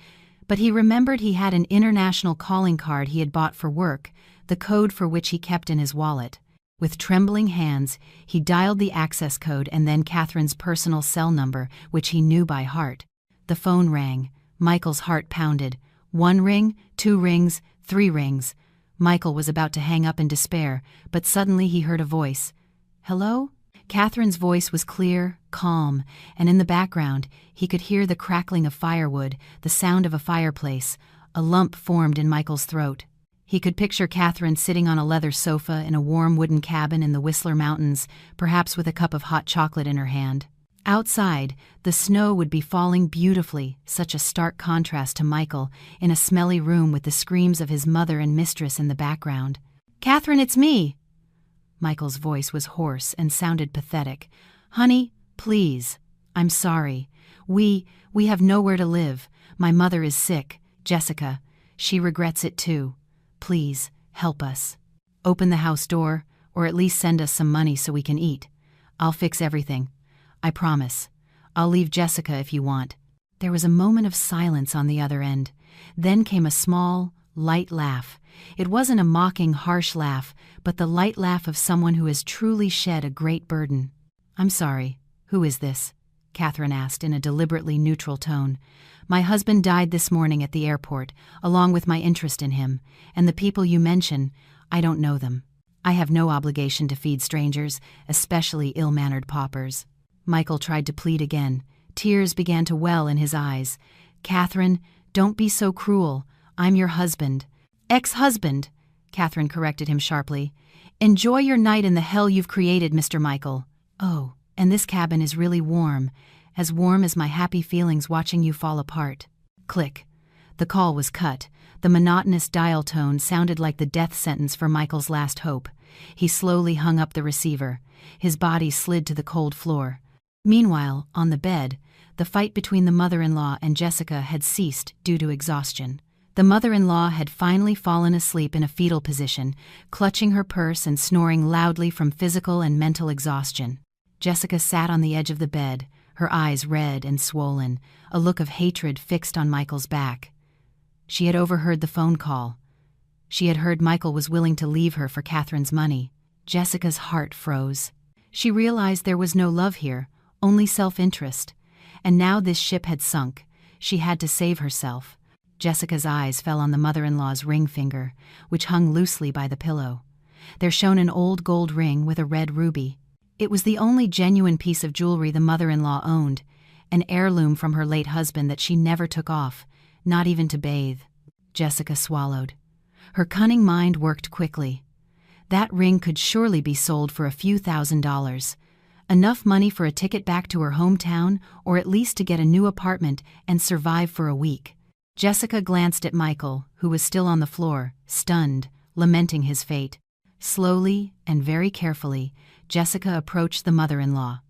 S1: but he remembered he had an international calling card he had bought for work, the code for which he kept in his wallet. With trembling hands, he dialed the access code and then Catherine's personal cell number, which he knew by heart. The phone rang. Michael's heart pounded. 1 ring, 2 rings, 3 rings. Michael was about to hang up in despair, but suddenly he heard a voice. "Hello?" Catherine's voice was clear, calm, and in the background, he could hear the crackling of firewood, the sound of a fireplace. A lump formed in Michael's throat. He could picture Catherine sitting on a leather sofa in a warm wooden cabin in the Whistler Mountains, perhaps with a cup of hot chocolate in her hand. Outside, the snow would be falling beautifully, such a stark contrast to Michael, in a smelly room with the screams of his mother and Mistress in the background. "Catherine, it's me!" Michael's voice was hoarse and sounded pathetic. "Honey, please. I'm sorry. We have nowhere to live. My mother is sick. Jessica. She regrets it too. Please, help us. Open the house door, or at least send us some money so we can eat. I'll fix everything. I promise. I'll leave Jessica if you want." There was a moment of silence on the other end. Then came a small, light laugh. It wasn't a mocking, harsh laugh, but the light laugh of someone who has truly shed a great burden. "I'm sorry. Who is this?" Catherine asked in a deliberately neutral tone. "My husband died this morning at the airport, along with my interest in him, and the people you mention, I don't know them. I have no obligation to feed strangers, especially ill-mannered paupers." Michael tried to plead again. Tears began to well in his eyes. "Catherine, don't be so cruel. I'm your husband." "Ex-husband," Catherine corrected him sharply. "Enjoy your night in the hell you've created, Mr. Michael. Oh, and this cabin is really warm as my happy feelings watching you fall apart. Click. The call was cut. The monotonous dial tone sounded like the death sentence for Michael's last hope. He slowly hung up the receiver. His body slid to the cold floor. Meanwhile, on the bed, the fight between the mother-in-law and Jessica had ceased due to exhaustion. The mother-in-law had finally fallen asleep in a fetal position, clutching her purse and snoring loudly from physical and mental exhaustion. Jessica sat on the edge of the bed, her eyes red and swollen, a look of hatred fixed on Michael's back. She had overheard the phone call. She had heard Michael was willing to leave her for Catherine's money. Jessica's heart froze. She realized there was no love here, only self-interest. And now this ship had sunk. She had to save herself. Jessica's eyes fell on the mother-in-law's ring finger, which hung loosely by the pillow. There shone an old gold ring with a red ruby. It was the only genuine piece of jewelry the mother-in-law owned, an heirloom from her late husband that she never took off, not even to bathe. Jessica swallowed. Her cunning mind worked quickly. That ring could surely be sold for a few $1,000s. Enough money for a ticket back to her hometown, or at least to get a new apartment and survive for a week. Jessica glanced at Michael, who was still on the floor, stunned, lamenting his fate. Slowly and very carefully, Jessica approached the mother-in-law.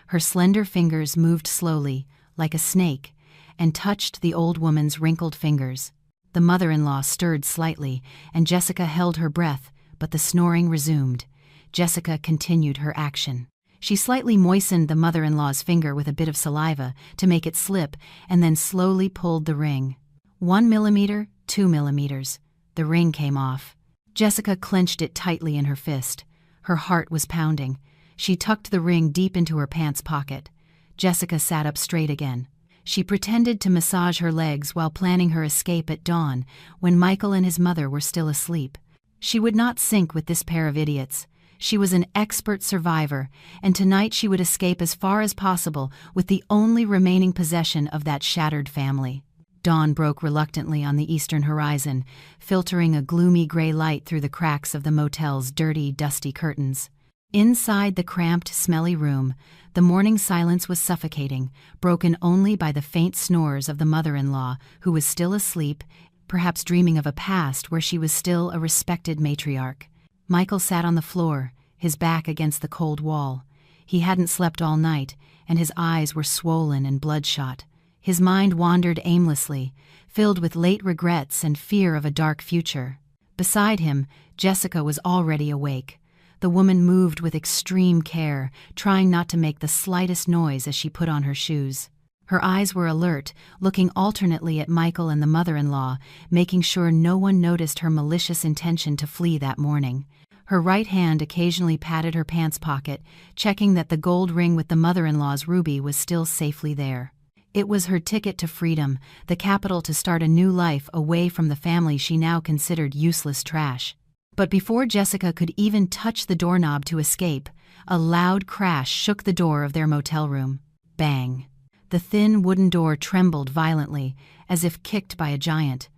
S1: Her slender fingers moved slowly, like a snake, and touched the old woman's wrinkled fingers. The mother-in-law stirred slightly, and Jessica held her breath, but the snoring resumed. Jessica continued her action. She slightly moistened the mother-in-law's finger with a bit of saliva to make it slip, and then slowly pulled the ring. 1 millimeter, 2 millimeters. The ring came off. Jessica clenched it tightly in her fist. Her heart was pounding. She tucked the ring deep into her pants pocket. Jessica sat up straight again. She pretended to massage her legs while planning her escape at dawn, when Michael and his mother were still asleep. She would not sink with this pair of idiots. She was an expert survivor, and tonight she would escape as far as possible with the only remaining possession of that shattered family. Dawn broke reluctantly on the eastern horizon, filtering a gloomy gray light through the cracks of the motel's dirty, dusty curtains. Inside the cramped, smelly room, the morning silence was suffocating, broken only by the faint snores of the mother-in-law, who was still asleep, perhaps dreaming of a past where she was still a respected matriarch. Michael sat on the floor, his back against the cold wall. He hadn't slept all night, and his eyes were swollen and bloodshot. His mind wandered aimlessly, filled with late regrets and fear of a dark future. Beside him, Jessica was already awake. The woman moved with extreme care, trying not to make the slightest noise as she put on her shoes. Her eyes were alert, looking alternately at Michael and the mother-in-law, making sure no one noticed her malicious intention to flee that morning. Her right hand occasionally patted her pants pocket, checking that the gold ring with the mother-in-law's ruby was still safely there. It was her ticket to freedom, the capital to start a new life away from the family she now considered useless trash. But before Jessica could even touch the doorknob to escape, a loud crash shook the door of their motel room. Bang! The thin wooden door trembled violently, as if kicked by a giant.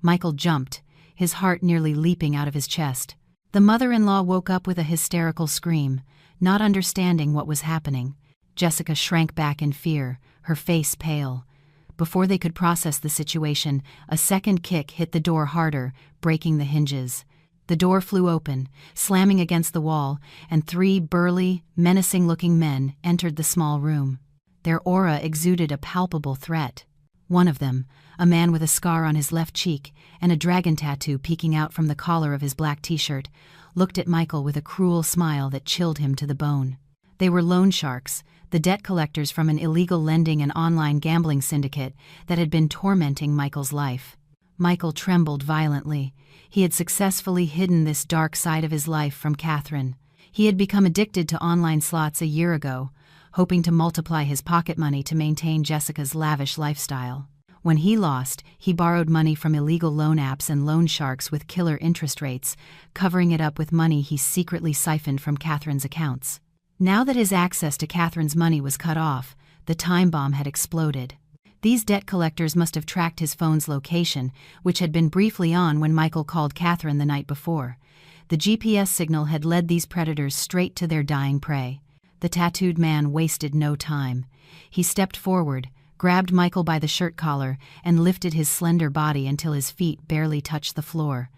S1: Michael jumped, his heart nearly leaping out of his chest. The mother-in-law woke up with a hysterical scream, not understanding what was happening. Jessica shrank back in fear, her face pale. Before they could process the situation, a second kick hit the door harder, breaking the hinges. The door flew open, slamming against the wall, and 3 burly, menacing-looking men entered the small room. Their aura exuded a palpable threat. One of them, a man with a scar on his left cheek and a dragon tattoo peeking out from the collar of his black t-shirt, looked at Michael with a cruel smile that chilled him to the bone. They were loan sharks, the debt collectors from an illegal lending and online gambling syndicate that had been tormenting Michael's life. Michael trembled violently. He had successfully hidden this dark side of his life from Catherine. He had become addicted to online slots a year ago, hoping to multiply his pocket money to maintain Jessica's lavish lifestyle. When he lost, he borrowed money from illegal loan apps and loan sharks with killer interest rates, covering it up with money he secretly siphoned from Catherine's accounts. Now that his access to Catherine's money was cut off, the time bomb had exploded. These debt collectors must have tracked his phone's location, which had been briefly on when Michael called Catherine the night before. The GPS signal had led these predators straight to their dying prey. The tattooed man wasted no time. He stepped forward, grabbed Michael by the shirt collar, and lifted his slender body until his feet barely touched the floor.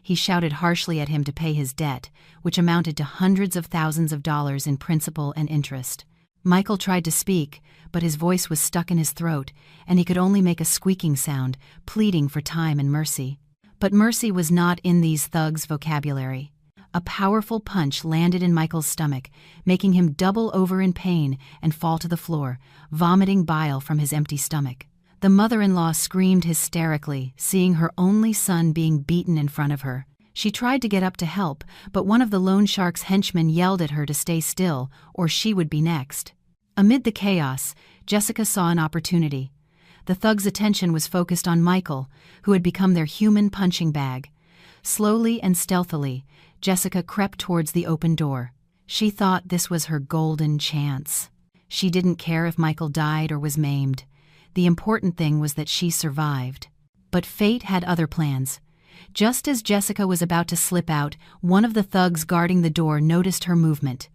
S1: He shouted harshly at him to pay his debt, which amounted to hundreds of thousands of dollars in principal and interest. Michael tried to speak, but his voice was stuck in his throat, and he could only make a squeaking sound, pleading for time and mercy. But mercy was not in these thugs' vocabulary. A powerful punch landed in Michael's stomach, making him double over in pain and fall to the floor, vomiting bile from his empty stomach. The mother-in-law screamed hysterically, seeing her only son being beaten in front of her. She tried to get up to help, but one of the loan shark's henchmen yelled at her to stay still, or she would be next. Amid the chaos, Jessica saw an opportunity. The thugs' attention was focused on Michael, who had become their human punching bag. Slowly and stealthily, Jessica crept towards the open door. She thought this was her golden chance. She didn't care if Michael died or was maimed. The important thing was that she survived. But fate had other plans. Just as Jessica was about to slip out, one of the thugs guarding the door noticed her movement.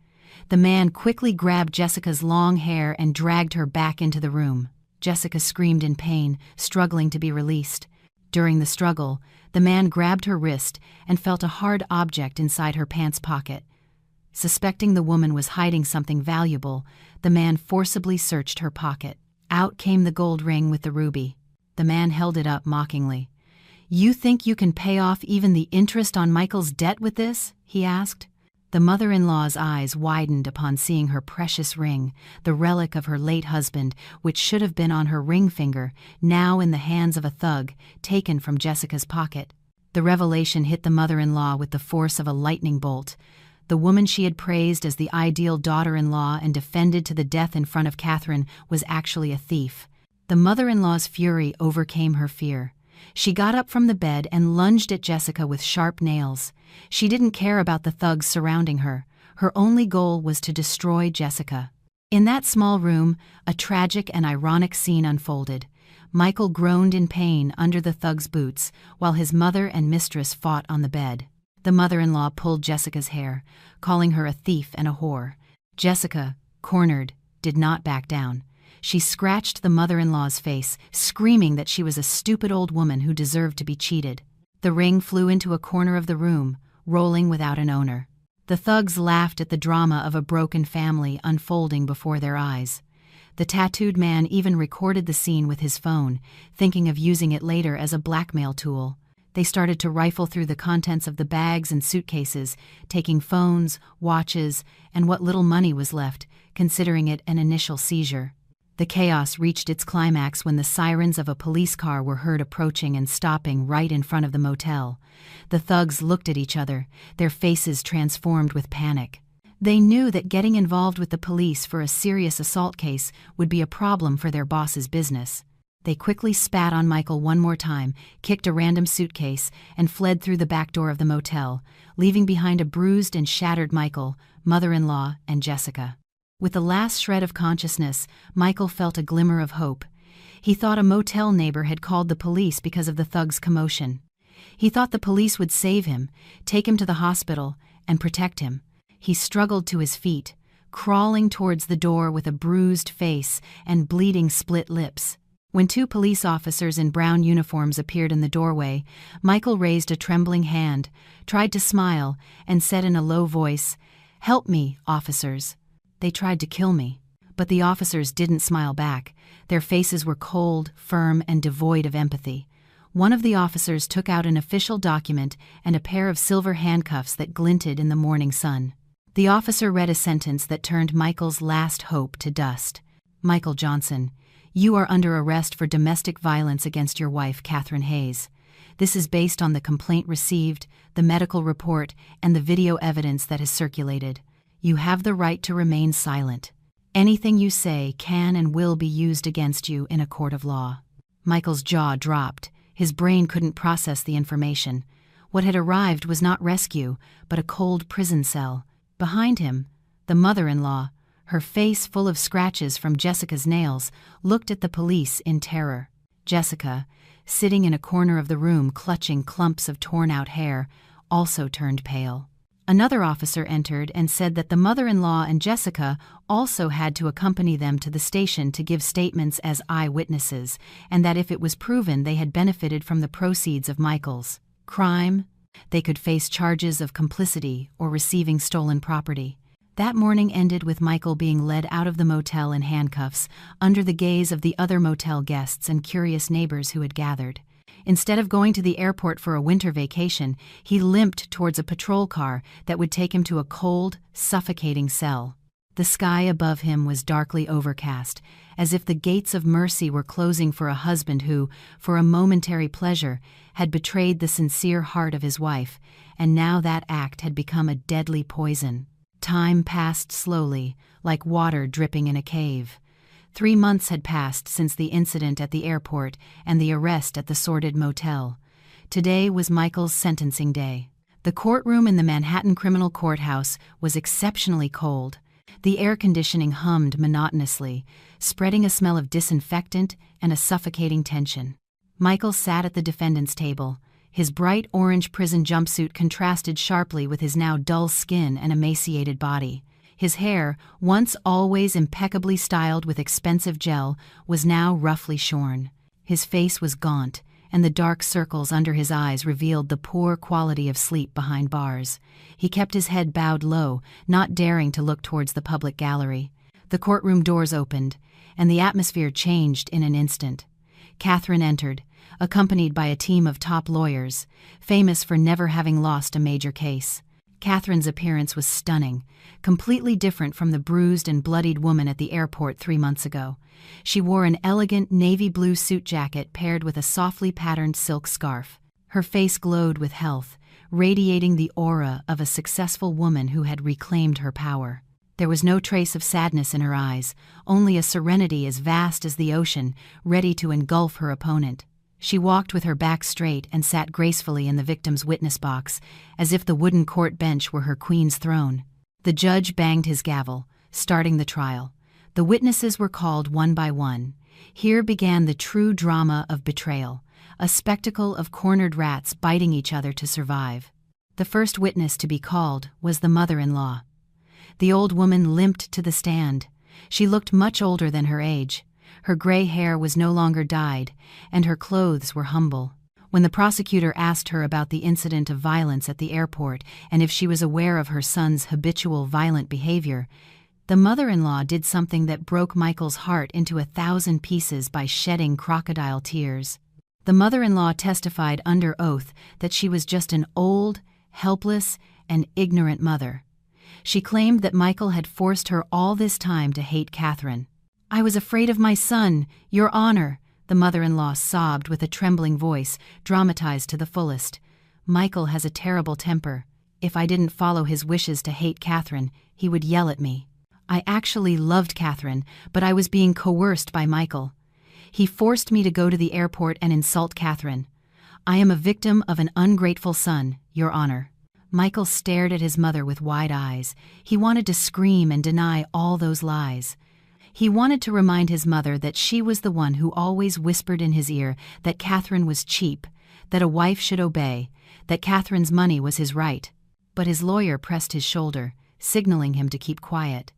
S1: The man quickly grabbed Jessica's long hair and dragged her back into the room. Jessica screamed in pain, struggling to be released. During the struggle, the man grabbed her wrist and felt a hard object inside her pants pocket. Suspecting the woman was hiding something valuable, the man forcibly searched her pocket. Out came the gold ring with the ruby. The man held it up mockingly. "You think you can pay off even the interest on Michael's debt with this?" he asked. The mother-in-law's eyes widened upon seeing her precious ring, the relic of her late husband, which should have been on her ring finger, now in the hands of a thug, taken from Jessica's pocket. The revelation hit the mother-in-law with the force of a lightning bolt. The woman she had praised as the ideal daughter-in-law and defended to the death in front of Catherine was actually a thief. The mother-in-law's fury overcame her fear. She got up from the bed and lunged at Jessica with sharp nails. She didn't care about the thugs surrounding her. Her only goal was to destroy Jessica. In that small room, a tragic and ironic scene unfolded. Michael groaned in pain under the thug's boots, while his mother and mistress fought on the bed. The mother-in-law pulled Jessica's hair, calling her a thief and a whore. Jessica, cornered, did not back down. She scratched the mother-in-law's face, screaming that she was a stupid old woman who deserved to be cheated. The ring flew into a corner of the room, rolling without an owner. The thugs laughed at the drama of a broken family unfolding before their eyes. The tattooed man even recorded the scene with his phone, thinking of using it later as a blackmail tool. They started to rifle through the contents of the bags and suitcases, taking phones, watches, and what little money was left, considering it an initial seizure. The chaos reached its climax when the sirens of a police car were heard approaching and stopping right in front of the motel. The thugs looked at each other, their faces transformed with panic. They knew that getting involved with the police for a serious assault case would be a problem for their boss's business. They quickly spat on Michael one more time, kicked a random suitcase, and fled through the back door of the motel, leaving behind a bruised and shattered Michael, mother-in-law, and Jessica. With the last shred of consciousness, Michael felt a glimmer of hope. He thought a motel neighbor had called the police because of the thug's commotion. He thought the police would save him, take him to the hospital, and protect him. He struggled to his feet, crawling towards the door with a bruised face and bleeding split lips. When two police officers in brown uniforms appeared in the doorway, Michael raised a trembling hand, tried to smile, and said in a low voice, "Help me, officers. They tried to kill me." But the officers didn't smile back. Their faces were cold, firm, and devoid of empathy. One of the officers took out an official document and a pair of silver handcuffs that glinted in the morning sun. The officer read a sentence that turned Michael's last hope to dust. "Michael Johnson, you are under arrest for domestic violence against your wife, Catherine Hayes. This is based on the complaint received, the medical report, and the video evidence that has circulated. You have the right to remain silent. Anything you say can and will be used against you in a court of law." Michael's jaw dropped. His brain couldn't process the information. What had arrived was not rescue, but a cold prison cell. Behind him, the mother-in-law, her face full of scratches from Jessica's nails, looked at the police in terror. Jessica, sitting in a corner of the room clutching clumps of torn-out hair, also turned pale. Another officer entered and said that the mother-in-law and Jessica also had to accompany them to the station to give statements as eyewitnesses, and that if it was proven they had benefited from the proceeds of Michael's crime, they could face charges of complicity or receiving stolen property. That morning ended with Michael being led out of the motel in handcuffs, under the gaze of the other motel guests and curious neighbors who had gathered. Instead of going to the airport for a winter vacation, he limped towards a patrol car that would take him to a cold, suffocating cell. The sky above him was darkly overcast, as if the gates of mercy were closing for a husband who, for a momentary pleasure, had betrayed the sincere heart of his wife, and now that act had become a deadly poison. Time passed slowly, like water dripping in a cave. 3 months had passed since the incident at the airport and the arrest at the sordid motel. Today was Michael's sentencing day. The courtroom in the Manhattan Criminal Courthouse was exceptionally cold. The air conditioning hummed monotonously, spreading a smell of disinfectant and a suffocating tension. Michael sat at the defendant's table. His bright orange prison jumpsuit contrasted sharply with his now dull skin and emaciated body. His hair, once always impeccably styled with expensive gel, was now roughly shorn. His face was gaunt, and the dark circles under his eyes revealed the poor quality of sleep behind bars. He kept his head bowed low, not daring to look towards the public gallery. The courtroom doors opened, and the atmosphere changed in an instant. Catherine entered, accompanied by a team of top lawyers, famous for never having lost a major case. Catherine's appearance was stunning, completely different from the bruised and bloodied woman at the airport 3 months ago. She wore an elegant navy blue suit jacket paired with a softly patterned silk scarf. Her face glowed with health, radiating the aura of a successful woman who had reclaimed her power. There was no trace of sadness in her eyes, only a serenity as vast as the ocean, ready to engulf her opponent. She walked with her back straight and sat gracefully in the victim's witness box, as if the wooden court bench were her queen's throne. The judge banged his gavel, starting the trial. The witnesses were called one by one. Here began the true drama of betrayal, a spectacle of cornered rats biting each other to survive. The first witness to be called was the mother-in-law. The old woman limped to the stand. She looked much older than her age. Her gray hair was no longer dyed, and her clothes were humble. When the prosecutor asked her about the incident of violence at the airport and if she was aware of her son's habitual violent behavior, the mother-in-law did something that broke Michael's heart into 1,000 pieces by shedding crocodile tears. The mother-in-law testified under oath that she was just an old, helpless, and ignorant mother. She claimed that Michael had forced her all this time to hate Catherine. "I was afraid of my son, Your Honor," the mother-in-law sobbed with a trembling voice, dramatized to the fullest. "Michael has a terrible temper. If I didn't follow his wishes to hate Catherine, he would yell at me. I actually loved Catherine, but I was being coerced by Michael. He forced me to go to the airport and insult Catherine. I am a victim of an ungrateful son, Your Honor." Michael stared at his mother with wide eyes. He wanted to scream and deny all those lies. He wanted to remind his mother that she was the one who always whispered in his ear that Catherine was cheap, that a wife should obey, that Catherine's money was his right. But his lawyer pressed his shoulder, signaling him to keep quiet.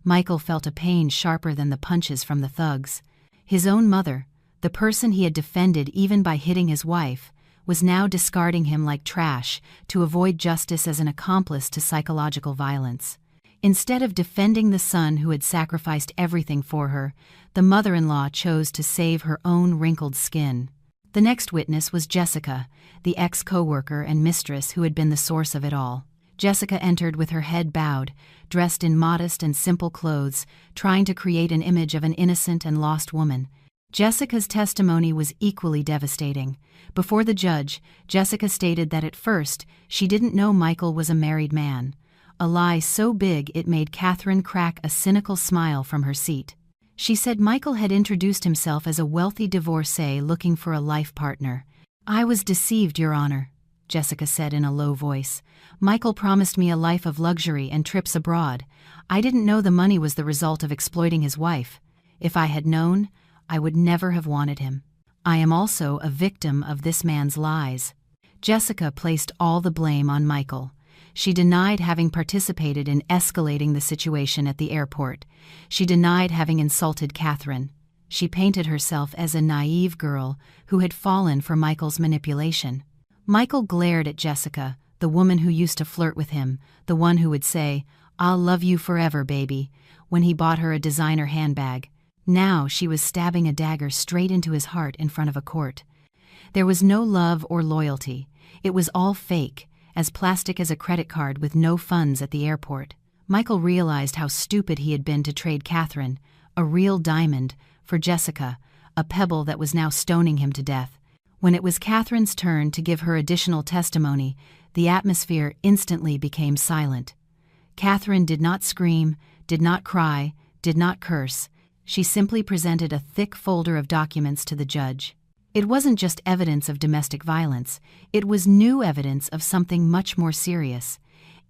S1: Michael felt a pain sharper than the punches from the thugs. His own mother, the person he had defended even by hitting his wife, was now discarding him like trash to avoid justice as an accomplice to psychological violence. Instead of defending the son who had sacrificed everything for her, the mother-in-law chose to save her own wrinkled skin. The next witness was Jessica, the ex-co-worker and mistress who had been the source of it all. Jessica entered with her head bowed, dressed in modest and simple clothes, trying to create an image of an innocent and lost woman. Jessica's testimony was equally devastating. Before the judge, Jessica stated that at first, she didn't know Michael was a married man. A lie so big it made Catherine crack a cynical smile from her seat. She said Michael had introduced himself as a wealthy divorcee looking for a life partner. "I was deceived, Your Honor," Jessica said in a low voice. "Michael promised me a life of luxury and trips abroad. I didn't know the money was the result of exploiting his wife. If I had known, I would never have wanted him. I am also a victim of this man's lies." Jessica placed all the blame on Michael. She denied having participated in escalating the situation at the airport. She denied having insulted Catherine. She painted herself as a naive girl who had fallen for Michael's manipulation. Michael glared at Jessica, the woman who used to flirt with him, the one who would say, "I'll love you forever, baby," when he bought her a designer handbag. Now she was stabbing a dagger straight into his heart in front of a court. There was no love or loyalty. It was all fake, as plastic as a credit card with no funds at the airport. Michael realized how stupid he had been to trade Catherine, a real diamond, for Jessica, a pebble that was now stoning him to death. When it was Catherine's turn to give her additional testimony, the atmosphere instantly became silent. Catherine did not scream, did not cry, did not curse. She simply presented a thick folder of documents to the judge. It wasn't just evidence of domestic violence, it was new evidence of something much more serious: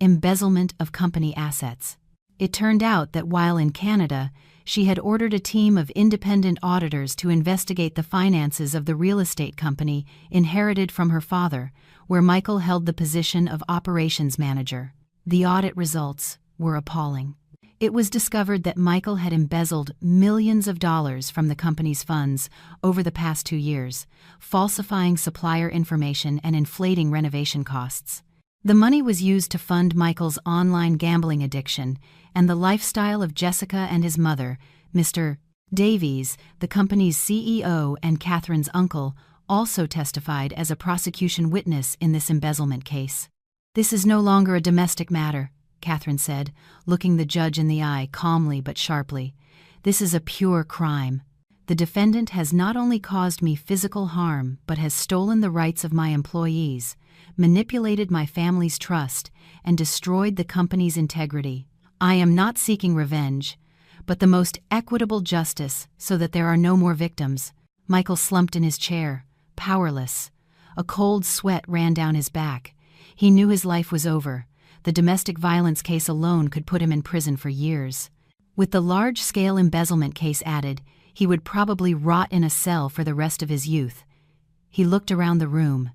S1: embezzlement of company assets. It turned out that while in Canada, she had ordered a team of independent auditors to investigate the finances of the real estate company inherited from her father, where Michael held the position of operations manager. The audit results were appalling. It was discovered that Michael had embezzled millions of dollars from the company's funds over the past 2 years, falsifying supplier information and inflating renovation costs. The money was used to fund Michael's online gambling addiction and the lifestyle of Jessica and his mother, Mr. Davies, the company's CEO and Catherine's uncle, also testified as a prosecution witness in this embezzlement case. "This is no longer a domestic matter," Catherine said, looking the judge in the eye calmly but sharply. "This is a pure crime. The defendant has not only caused me physical harm but has stolen the rights of my employees, manipulated my family's trust, and destroyed the company's integrity. I am not seeking revenge, but the most equitable justice so that there are no more victims." Michael slumped in his chair, powerless. A cold sweat ran down his back. He knew his life was over. The domestic violence case alone could put him in prison for years. With the large-scale embezzlement case added, he would probably rot in a cell for the rest of his youth. He looked around the room.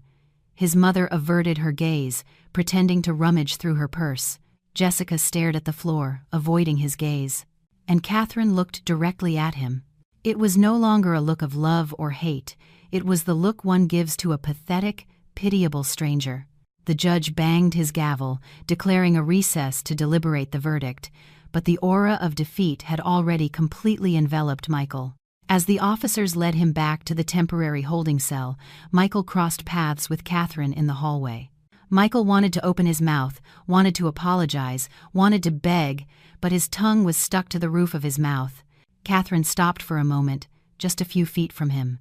S1: His mother averted her gaze, pretending to rummage through her purse. Jessica stared at the floor, avoiding his gaze. And Catherine looked directly at him. It was no longer a look of love or hate. It was the look one gives to a pathetic, pitiable stranger. The judge banged his gavel, declaring a recess to deliberate the verdict, but the aura of defeat had already completely enveloped Michael. As the officers led him back to the temporary holding cell, Michael crossed paths with Catherine in the hallway. Michael wanted to open his mouth, wanted to apologize, wanted to beg, but his tongue was stuck to the roof of his mouth. Catherine stopped for a moment, just a few feet from him.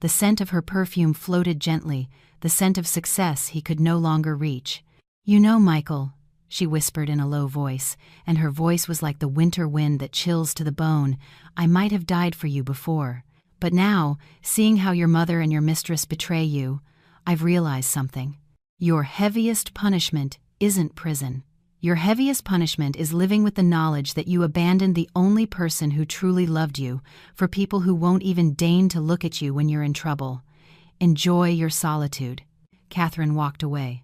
S1: The scent of her perfume floated gently, the scent of success he could no longer reach. "You know, Michael," she whispered in a low voice, and her voice was like the winter wind that chills to the bone, "I might have died for you before. But now, seeing how your mother and your mistress betray you, I've realized something. Your heaviest punishment isn't prison. Your heaviest punishment is living with the knowledge that you abandoned the only person who truly loved you for people who won't even deign to look at you when you're in trouble. Enjoy your solitude." Catherine walked away.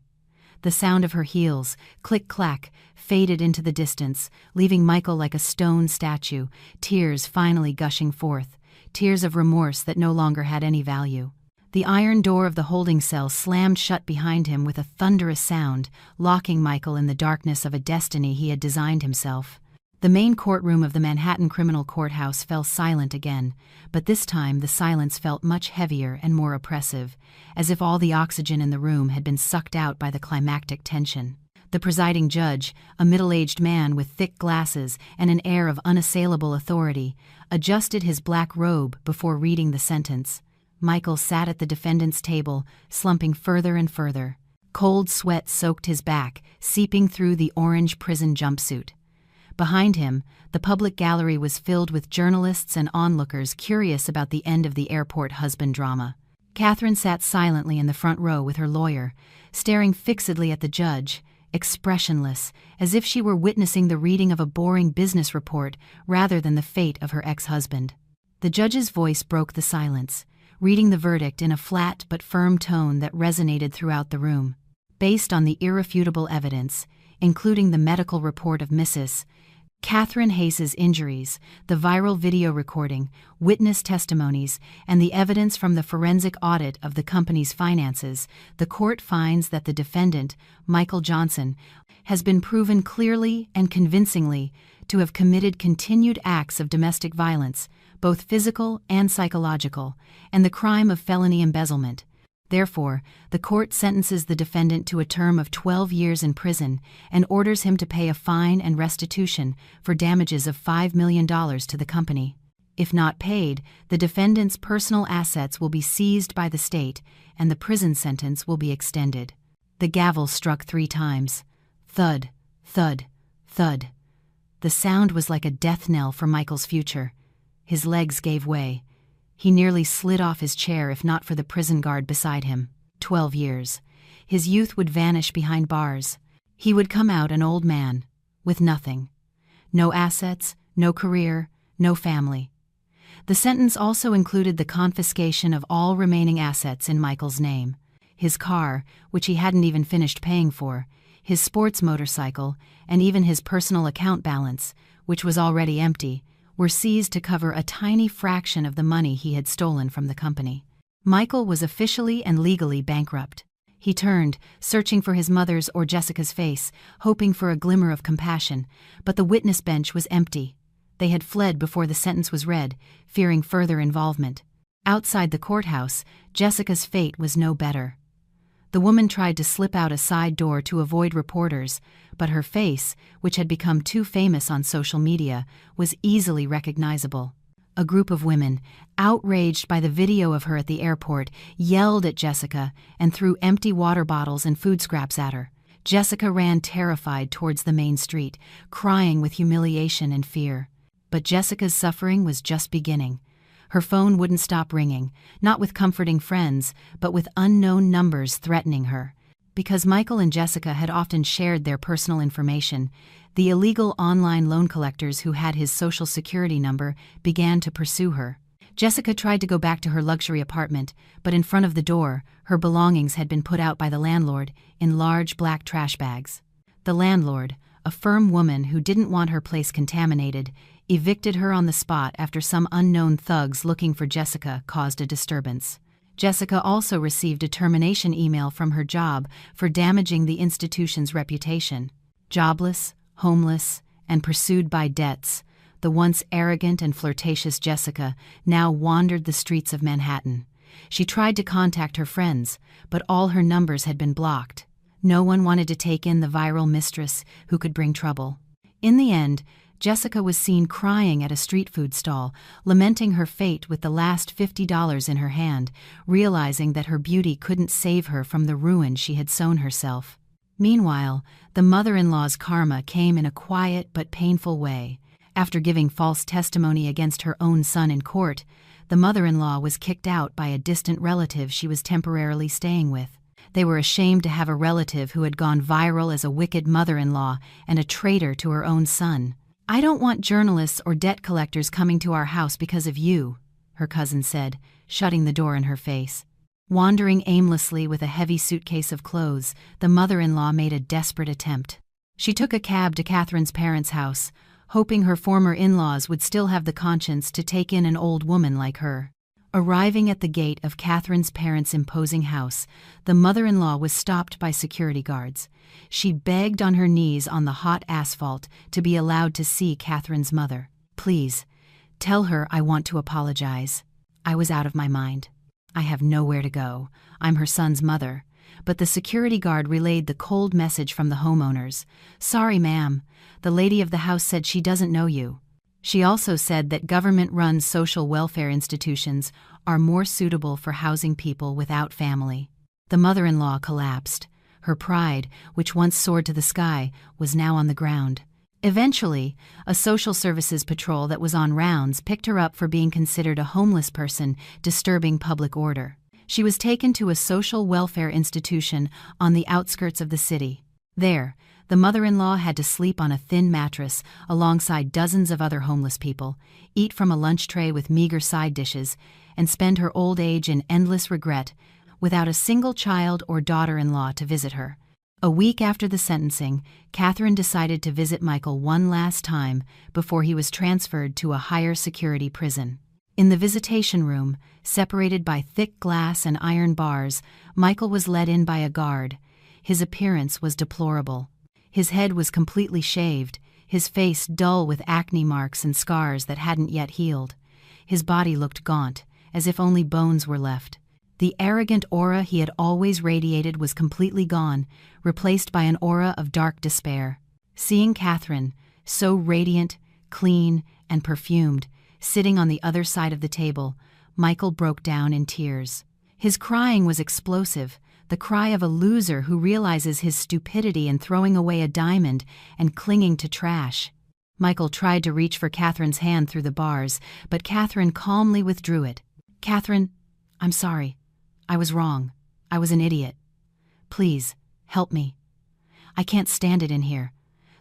S1: The sound of her heels, click-clack, faded into the distance, leaving Michael like a stone statue, tears finally gushing forth, tears of remorse that no longer had any value. The iron door of the holding cell slammed shut behind him with a thunderous sound, locking Michael in the darkness of a destiny he had designed himself. The main courtroom of the Manhattan Criminal Courthouse fell silent again, but this time the silence felt much heavier and more oppressive, as if all the oxygen in the room had been sucked out by the climactic tension. The presiding judge, a middle-aged man with thick glasses and an air of unassailable authority, adjusted his black robe before reading the sentence. Michael sat at the defendant's table, slumping further and further. Cold sweat soaked his back, seeping through the orange prison jumpsuit. Behind him, the public gallery was filled with journalists and onlookers curious about the end of the airport husband drama. Catherine sat silently in the front row with her lawyer, staring fixedly at the judge, expressionless, as if she were witnessing the reading of a boring business report rather than the fate of her ex-husband. The judge's voice broke the silence, reading the verdict in a flat but firm tone that resonated throughout the room. based on the irrefutable evidence, including the medical report of Mrs. Catherine Hayes's injuries, the viral video recording, witness testimonies, and the evidence from the forensic audit of the company's finances. The court finds that the defendant, Michael Johnson, has been proven clearly and convincingly to have committed continued acts of domestic violence, both physical and psychological, and the crime of felony embezzlement. Therefore, the court sentences the defendant to a term of 12 years in prison and orders him to pay a fine and restitution for damages of $5 million to the company. If not paid, the defendant's personal assets will be seized by the state and the prison sentence will be extended. The gavel struck 3 times. Thud, thud, thud. The sound was like a death knell for Michael's future. His legs gave way. He nearly slid off his chair if not for the prison guard beside him. 12 years. His youth would vanish behind bars. He would come out an old man, with nothing. No assets, no career, no family. The sentence also included the confiscation of all remaining assets in Michael's name. His car, which he hadn't even finished paying for, his sports motorcycle, and even his personal account balance, which was already empty, were seized to cover a tiny fraction of the money he had stolen from the company. Michael was officially and legally bankrupt. He turned, searching for his mother's or Jessica's face, hoping for a glimmer of compassion, but the witness bench was empty. They had fled before the sentence was read, fearing further involvement. Outside the courthouse, Jessica's fate was no better. The woman tried to slip out a side door to avoid reporters, but her face, which had become too famous on social media, was easily recognizable. A group of women, outraged by the video of her at the airport, yelled at Jessica and threw empty water bottles and food scraps at her. Jessica ran terrified towards the main street, crying with humiliation and fear. But Jessica's suffering was just beginning. Her phone wouldn't stop ringing, not with comforting friends, but with unknown numbers threatening her. Because Michael and Jessica had often shared their personal information, the illegal online loan collectors who had his social security number began to pursue her. Jessica tried to go back to her luxury apartment, but in front of the door, her belongings had been put out by the landlord in large black trash bags. The landlord, a firm woman who didn't want her place contaminated, evicted her on the spot after some unknown thugs looking for Jessica caused a disturbance. Jessica also received a termination email from her job for damaging the institution's reputation. Jobless, homeless, and pursued by debts, the once arrogant and flirtatious Jessica now wandered the streets of Manhattan. She tried to contact her friends, but all her numbers had been blocked. No one wanted to take in the viral Mistress who could bring trouble. In the end, Jessica was seen crying at a street food stall, lamenting her fate with the last $50 in her hand, realizing that her beauty couldn't save her from the ruin she had sown herself. Meanwhile, the mother-in-law's karma came in a quiet but painful way. After giving false testimony against her own son in court, the mother-in-law was kicked out by a distant relative she was temporarily staying with. They were ashamed to have a relative who had gone viral as a wicked mother-in-law and a traitor to her own son. "I don't want journalists or debt collectors coming to our house because of you," her cousin said, shutting the door in her face. Wandering aimlessly with a heavy suitcase of clothes, the mother-in-law made a desperate attempt. She took a cab to Catherine's parents' house, hoping her former in-laws would still have the conscience to take in an old woman like her. Arriving at the gate of Catherine's parents' imposing house, the mother-in-law was stopped by security guards. She begged on her knees on the hot asphalt to be allowed to see Catherine's mother. "Please, tell her I want to apologize. I was out of my mind. I have nowhere to go. I'm her son's mother." But the security guard relayed the cold message from the homeowners. "Sorry, ma'am. The lady of the house said she doesn't know you." She also said that government-run social welfare institutions are more suitable for housing people without family. The mother-in-law collapsed. Her pride, which once soared to the sky, was now on the ground. Eventually, a social services patrol that was on rounds picked her up for being considered a homeless person disturbing public order. She was taken to a social welfare institution on the outskirts of the city. There, the mother-in-law had to sleep on a thin mattress alongside dozens of other homeless people, eat from a lunch tray with meager side dishes, and spend her old age in endless regret without a single child or daughter-in-law to visit her. A week after the sentencing, Catherine decided to visit Michael one last time before he was transferred to a higher security prison. In the visitation room, separated by thick glass and iron bars, Michael was led in by a guard. His appearance was deplorable. His head was completely shaved, his face dull with acne marks and scars that hadn't yet healed. His body looked gaunt, as if only bones were left. The arrogant aura he had always radiated was completely gone, replaced by an aura of dark despair. Seeing Catherine, so radiant, clean, and perfumed, sitting on the other side of the table, Michael broke down in tears. His crying was explosive, the cry of a loser who realizes his stupidity in throwing away a diamond and clinging to trash. Michael tried to reach for Catherine's hand through the bars, but Catherine calmly withdrew it. "Catherine, I'm sorry. I was wrong. I was an idiot. Please, help me. I can't stand it in here.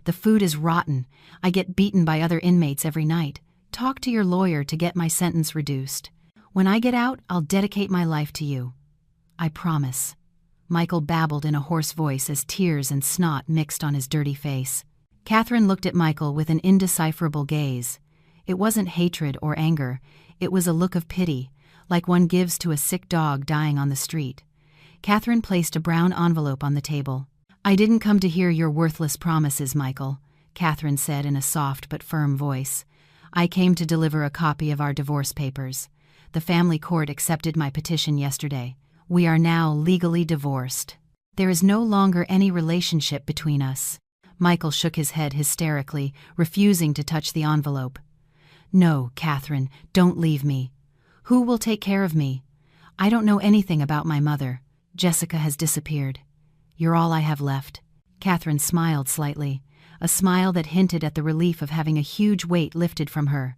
S1: The food is rotten. I get beaten by other inmates every night. Talk to your lawyer to get my sentence reduced. When I get out, I'll dedicate my life to you. I promise." Michael babbled in a hoarse voice as tears and snot mixed on his dirty face. Catherine looked at Michael with an indecipherable gaze. It wasn't hatred or anger. It was a look of pity, like one gives to a sick dog dying on the street. Catherine placed a brown envelope on the table. "I didn't come to hear your worthless promises, Michael," Catherine said in a soft but firm voice. "I came to deliver a copy of our divorce papers. The family court accepted my petition yesterday. We are now legally divorced. There is no longer any relationship between us." Michael shook his head hysterically, refusing to touch the envelope. "No, Catherine, don't leave me. Who will take care of me? I don't know anything about my mother. Jessica has disappeared. You're all I have left." Catherine smiled slightly, a smile that hinted at the relief of having a huge weight lifted from her.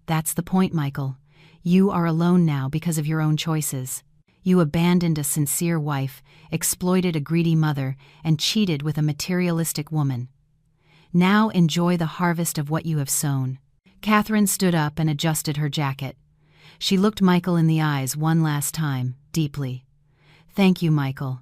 S1: "That's the point, Michael. You are alone now because of your own choices. You abandoned a sincere wife, exploited a greedy mother, and cheated with a materialistic woman. Now enjoy the harvest of what you have sown." Catherine stood up and adjusted her jacket. She looked Michael in the eyes one last time, deeply. "Thank you, Michael.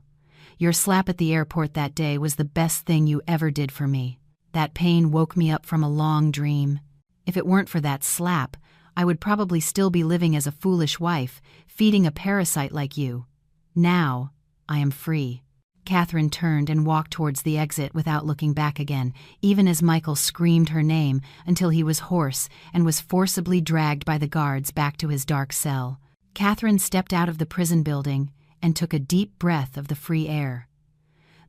S1: Your slap at the airport that day was the best thing you ever did for me. That pain woke me up from a long dream. If it weren't for that slap, I would probably still be living as a foolish wife, feeding a parasite like you. Now, I am free." Catherine turned and walked towards the exit without looking back again, even as Michael screamed her name until he was hoarse and was forcibly dragged by the guards back to his dark cell. Catherine stepped out of the prison building and took a deep breath of the free air.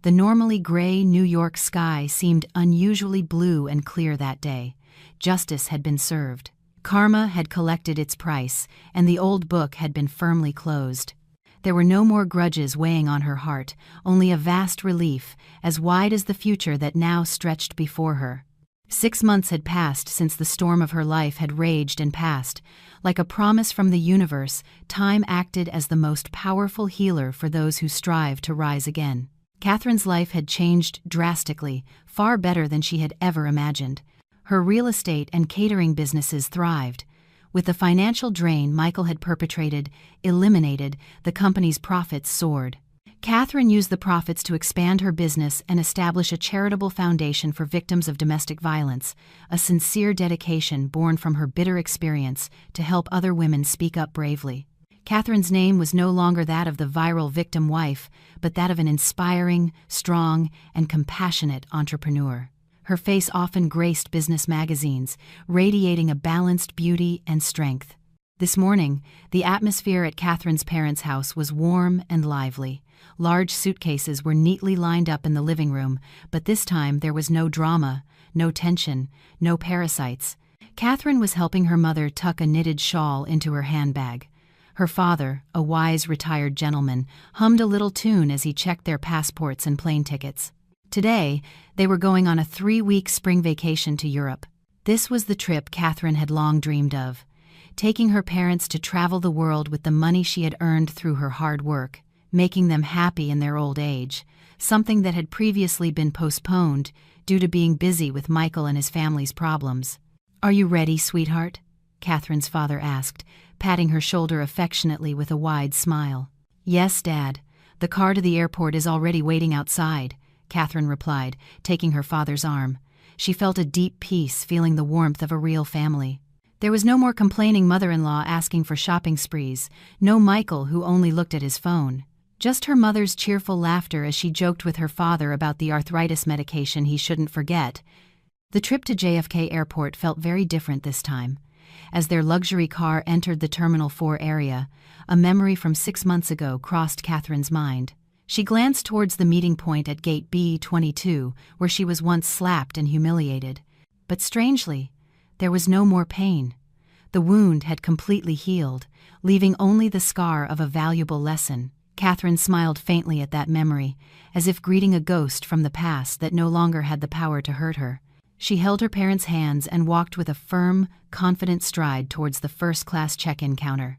S1: The normally gray New York sky seemed unusually blue and clear that day. Justice had been served. Karma had collected its price, and the old book had been firmly closed. There were no more grudges weighing on her heart, only a vast relief, as wide as the future that now stretched before her. 6 months had passed since the storm of her life had raged and passed. Like a promise from the universe, time acted as the most powerful healer for those who strive to rise again. Catherine's life had changed drastically, far better than she had ever imagined. Her real estate and catering businesses thrived. With the financial drain Michael had eliminated, the company's profits soared. Catherine used the profits to expand her business and establish a charitable foundation for victims of domestic violence, a sincere dedication born from her bitter experience to help other women speak up bravely. Catherine's name was no longer that of the viral victim wife, but that of an inspiring, strong, and compassionate entrepreneur. Her face often graced business magazines, radiating a balanced beauty and strength. This morning, the atmosphere at Catherine's parents' house was warm and lively. Large suitcases were neatly lined up in the living room, but this time there was no drama, no tension, no parasites. Catherine was helping her mother tuck a knitted shawl into her handbag. Her father, a wise retired gentleman, hummed a little tune as he checked their passports and plane tickets. Today, they were going on a 3-week spring vacation to Europe. This was the trip Catherine had long dreamed of, taking her parents to travel the world with the money she had earned through her hard work, making them happy in their old age, something that had previously been postponed due to being busy with Michael and his family's problems. "Are you ready, sweetheart?" Catherine's father asked, patting her shoulder affectionately with a wide smile. "Yes, Dad. The car to the airport is already waiting outside," Catherine replied, taking her father's arm. She felt a deep peace, feeling the warmth of a real family. There was no more complaining mother-in-law asking for shopping sprees, no Michael who only looked at his phone. Just her mother's cheerful laughter as she joked with her father about the arthritis medication he shouldn't forget. The trip to JFK Airport felt very different this time. As their luxury car entered the Terminal 4 area, a memory from 6 months ago crossed Catherine's mind. She glanced towards the meeting point at gate B-22, where she was once slapped and humiliated. But strangely, there was no more pain. The wound had completely healed, leaving only the scar of a valuable lesson. Catherine smiled faintly at that memory, as if greeting a ghost from the past that no longer had the power to hurt her. She held her parents' hands and walked with a firm, confident stride towards the first-class check-in counter.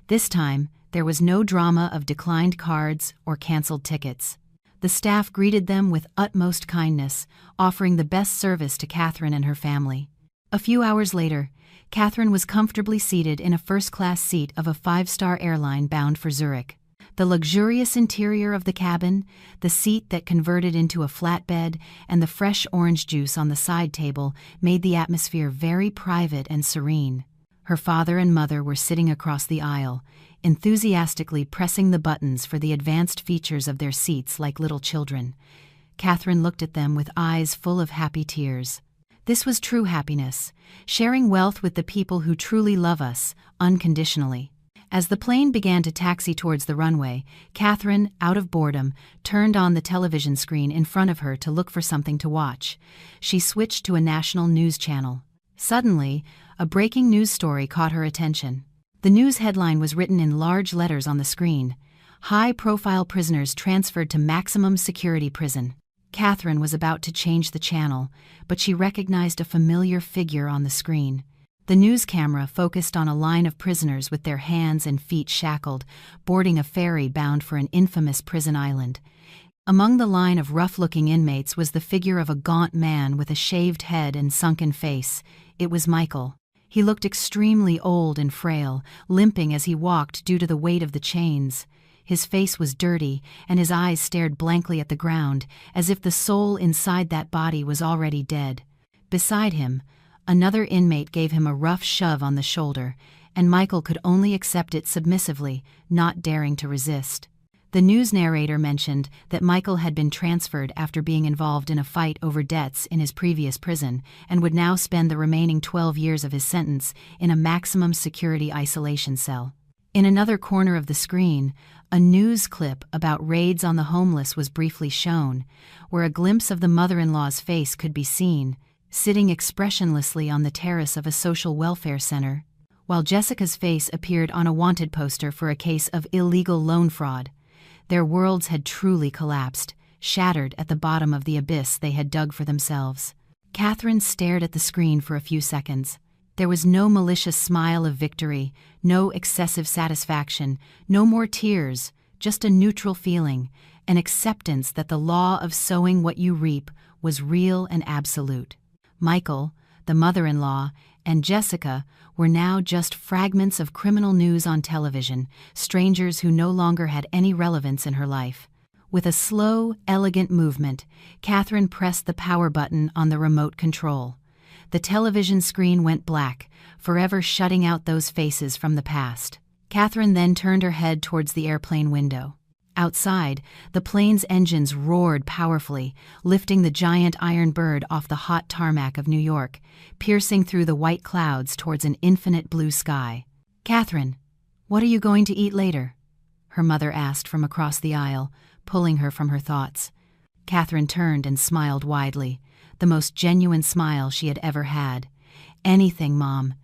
S1: This time, there was no drama of declined cards or canceled tickets. The staff greeted them with utmost kindness, offering the best service to Catherine and her family. A few hours later, Catherine was comfortably seated in a first-class seat of a 5-star airline bound for Zurich. The luxurious interior of the cabin, the seat that converted into a flatbed, and the fresh orange juice on the side table made the atmosphere very private and serene. Her father and mother were sitting across the aisle, enthusiastically pressing the buttons for the advanced features of their seats like little children. Catherine looked at them with eyes full of happy tears. This was true happiness, sharing wealth with the people who truly love us, unconditionally. As the plane began to taxi towards the runway, Catherine, out of boredom, turned on the television screen in front of her to look for something to watch. She switched to a national news channel. Suddenly, a breaking news story caught her attention. The news headline was written in large letters on the screen: "High-profile prisoners transferred to maximum security prison." Catherine was about to change the channel, but she recognized a familiar figure on the screen. The news camera focused on a line of prisoners with their hands and feet shackled, boarding a ferry bound for an infamous prison island. Among the line of rough-looking inmates was the figure of a gaunt man with a shaved head and sunken face. It was Michael. He looked extremely old and frail, limping as he walked due to the weight of the chains. His face was dirty, and his eyes stared blankly at the ground, as if the soul inside that body was already dead. Beside him, another inmate gave him a rough shove on the shoulder, and Michael could only accept it submissively, not daring to resist. The news narrator mentioned that Michael had been transferred after being involved in a fight over debts in his previous prison and would now spend the remaining 12 years of his sentence in a maximum security isolation cell. In another corner of the screen, a news clip about raids on the homeless was briefly shown, where a glimpse of the mother-in-law's face could be seen, sitting expressionlessly on the terrace of a social welfare center, while Jessica's face appeared on a wanted poster for a case of illegal loan fraud. Their worlds had truly collapsed, shattered at the bottom of the abyss they had dug for themselves. Catherine stared at the screen for a few seconds. There was no malicious smile of victory, no excessive satisfaction, no more tears, just a neutral feeling, an acceptance that the law of sowing what you reap was real and absolute. Michael, the mother-in-law, and Jessica were now just fragments of criminal news on television, strangers who no longer had any relevance in her life. With a slow, elegant movement, Catherine pressed the power button on the remote control. The television screen went black, forever shutting out those faces from the past. Catherine then turned her head towards the airplane window. Outside, the plane's engines roared powerfully, lifting the giant iron bird off the hot tarmac of New York, piercing through the white clouds towards an infinite blue sky. "Catherine, what are you going to eat later?" her mother asked from across the aisle, pulling her from her thoughts. Catherine turned and smiled widely, the most genuine smile she had ever had. "Anything, Mom.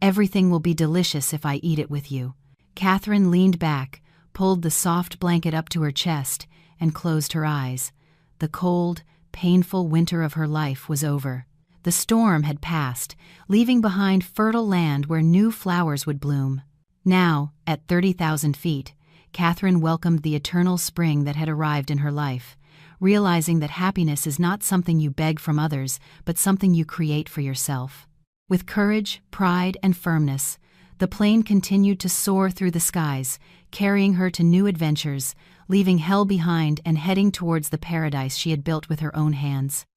S1: Everything will be delicious if I eat it with you." Catherine leaned back, pulled the soft blanket up to her chest, and closed her eyes. The cold, painful winter of her life was over. The storm had passed, leaving behind fertile land where new flowers would bloom. Now, at 30,000 feet, Catherine welcomed the eternal spring that had arrived in her life, realizing that happiness is not something you beg from others, but something you create for yourself. With courage, pride, and firmness, the plane continued to soar through the skies, carrying her to new adventures, leaving hell behind and heading towards the paradise she had built with her own hands.